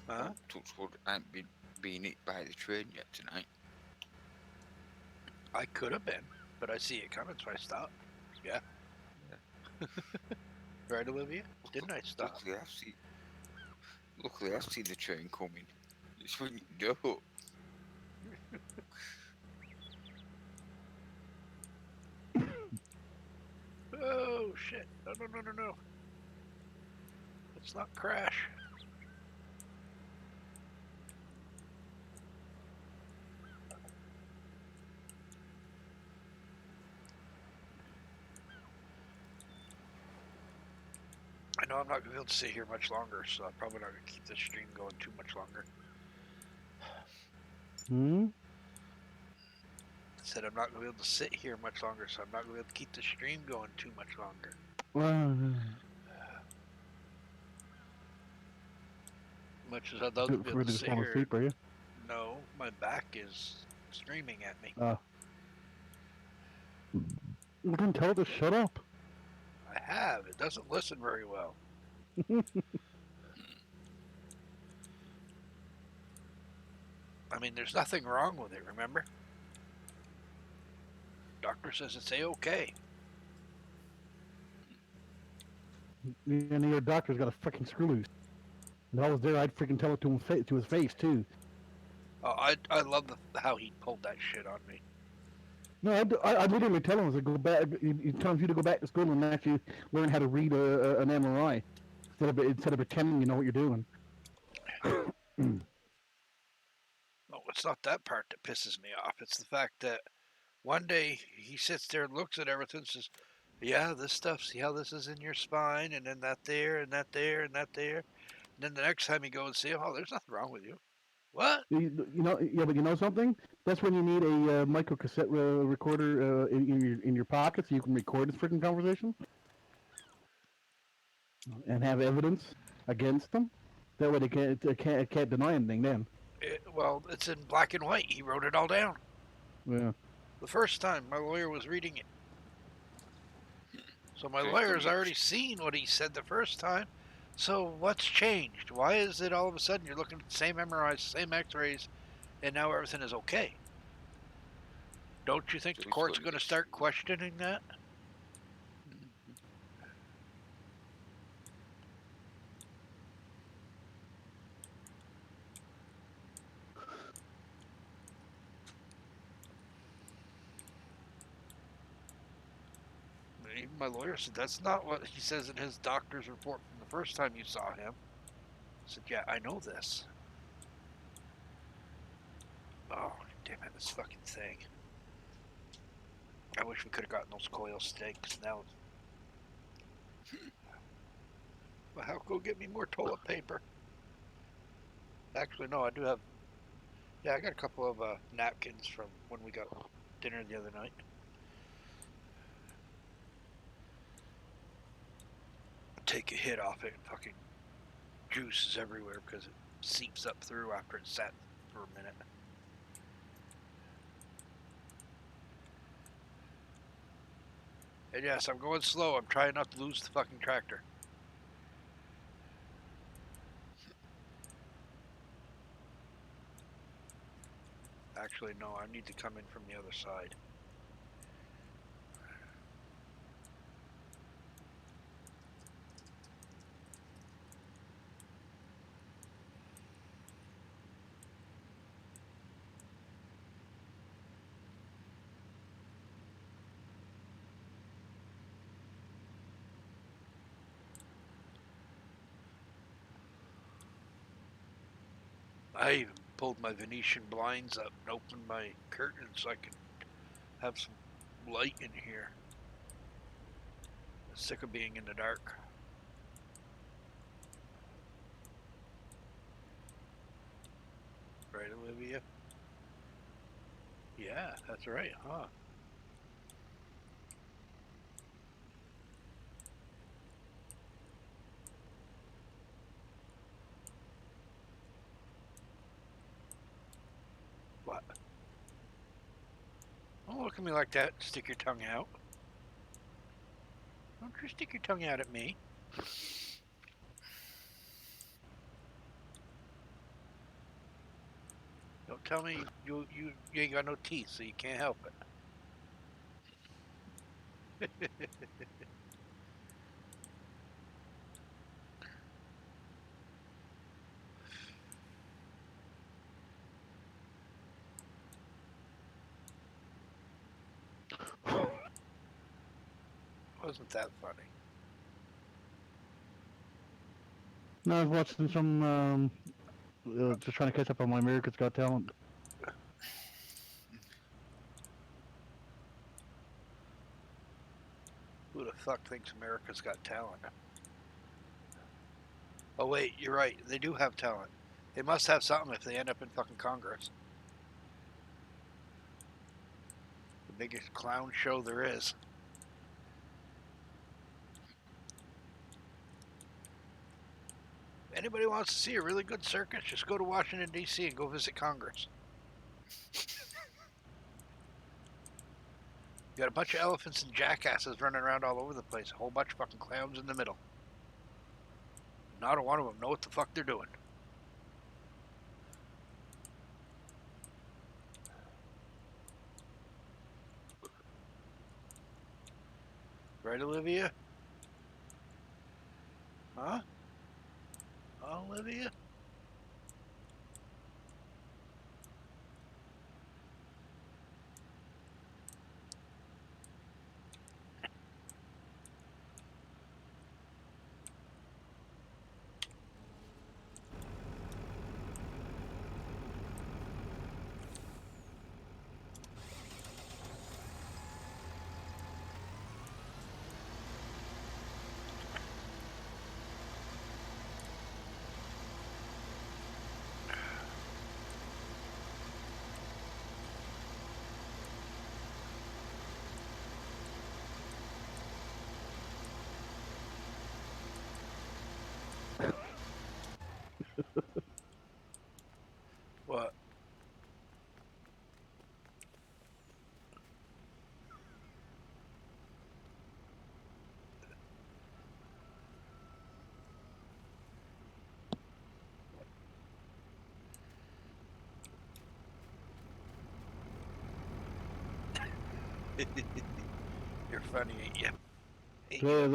Huh? Touch wood, I ain't been hit by the train yet tonight. I could have been, but I see it coming, so I stopped. Yeah. Right, Olivia? Didn't I stop? Luckily, I've seen the train coming. It's when you don't. Oh, shit. No, no, no, no, no. Let's not crash. I know I'm not going to be able to sit here much longer, so I'm probably not going to keep this stream going too much longer. I said I'm not going to be able to sit here much longer, so I'm not going to be able to keep the stream going too much longer. Much as I'd love to be able to sit here. Asleep, are you? No, my back is screaming at me. You can tell it to shut up. I have. It doesn't listen very well. I mean, there's nothing wrong with it, remember? Doctor says it's A-okay. And your doctor's got a freaking screw loose. If I was there, I'd freaking tell it to him to his face too. Oh, I love how he pulled that shit on me. No, I'd literally tell him to go back. He tells you to go back to school and actually learn how to read an MRI instead of pretending you know what you're doing. No, it's not that part that pisses me off. It's the fact that one day he sits there and looks at everything and says, yeah, this stuff, see how this is in your spine, and then that there, and that there, and that there. And then the next time you go and see him, oh, there's nothing wrong with you. What? You know, yeah, but you know something? That's when you need a micro cassette recorder in your pocket so you can record this freaking conversation. and have evidence against them. That way they can't deny anything then. Well, it's in black and white. He wrote it all down. Yeah. The first time my lawyer was reading it. So my So he's lawyer's gonna already seen what he said the first time. So what's changed? Why is it all of a sudden you're looking at the same MRIs, same X-rays, and now everything is okay? Don't you think so the he's court's gonna going to start questioning that? Mhm. Even my lawyer said that's not what he says in his doctor's report from the first time you saw him. I said, yeah, I know this. Oh, damn it, this fucking thing. I wish we could have gotten those coil stakes. Now, well, how go get me more toilet paper? Actually, no, I do have. Yeah, I got a couple of napkins from when we got dinner the other night. Take a hit off it, and fucking juice is everywhere because it seeps up through after it's sat for a minute. And yes, I'm going slow. I'm trying not to lose the fucking tractor. Actually, no, I need to come in from the other side. I even pulled my Venetian blinds up and opened my curtains so I can have some light in here. I'm sick of being in the dark. Right, Olivia? Yeah, that's right, huh? What? Don't look at me like that. Stick your tongue out. Don't you stick your tongue out at me. Don't tell me you ain't got no teeth, so you can't help it. Wasn't that funny? No, I was watching some, just trying to catch up on my America's Got Talent. Who the fuck thinks America's got talent? Oh wait, you're right. They do have talent. They must have something if they end up in fucking Congress. The biggest clown show there is. If anybody wants to see a really good circus, just go to Washington D.C. and go visit Congress. You got a bunch of elephants and jackasses running around all over the place. A whole bunch of fucking clowns in the middle. Not a one of them know what the fuck they're doing. Right, Olivia? Huh? Olivia? You're funny, ain't you? Ain't Yeah, you?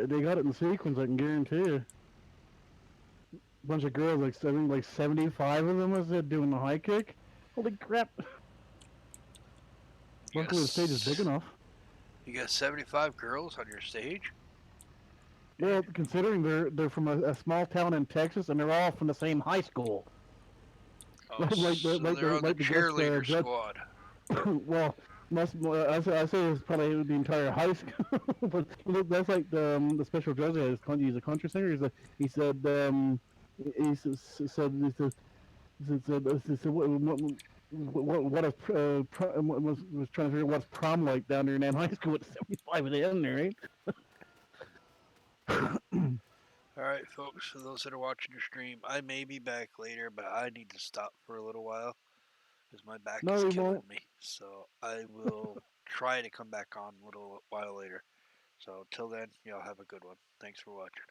they got it in sequence. I can guarantee you. Bunch of girls, like I think like 75 of them, was it doing the high kick? Holy crap! Luckily, the stage is big Yes. enough. You got 75 girls on your stage? Well, considering they're from a small town in Texas and they're all from the same high school, Oh, so they're on the like the guest cheerleader judge. squad. Well, I say it's probably the entire high school, but that's like the special judge. He's a country singer. He said he said what is was trying to figure out what's prom like down there in that high school with 75 of them there, right? All right, folks, for those that are watching the stream, I may be back later, but I need to stop for a little while because my back No, is we killing won't. me. So I will try to come back on a little while later. So till then, y'all have a good one. Thanks for watching.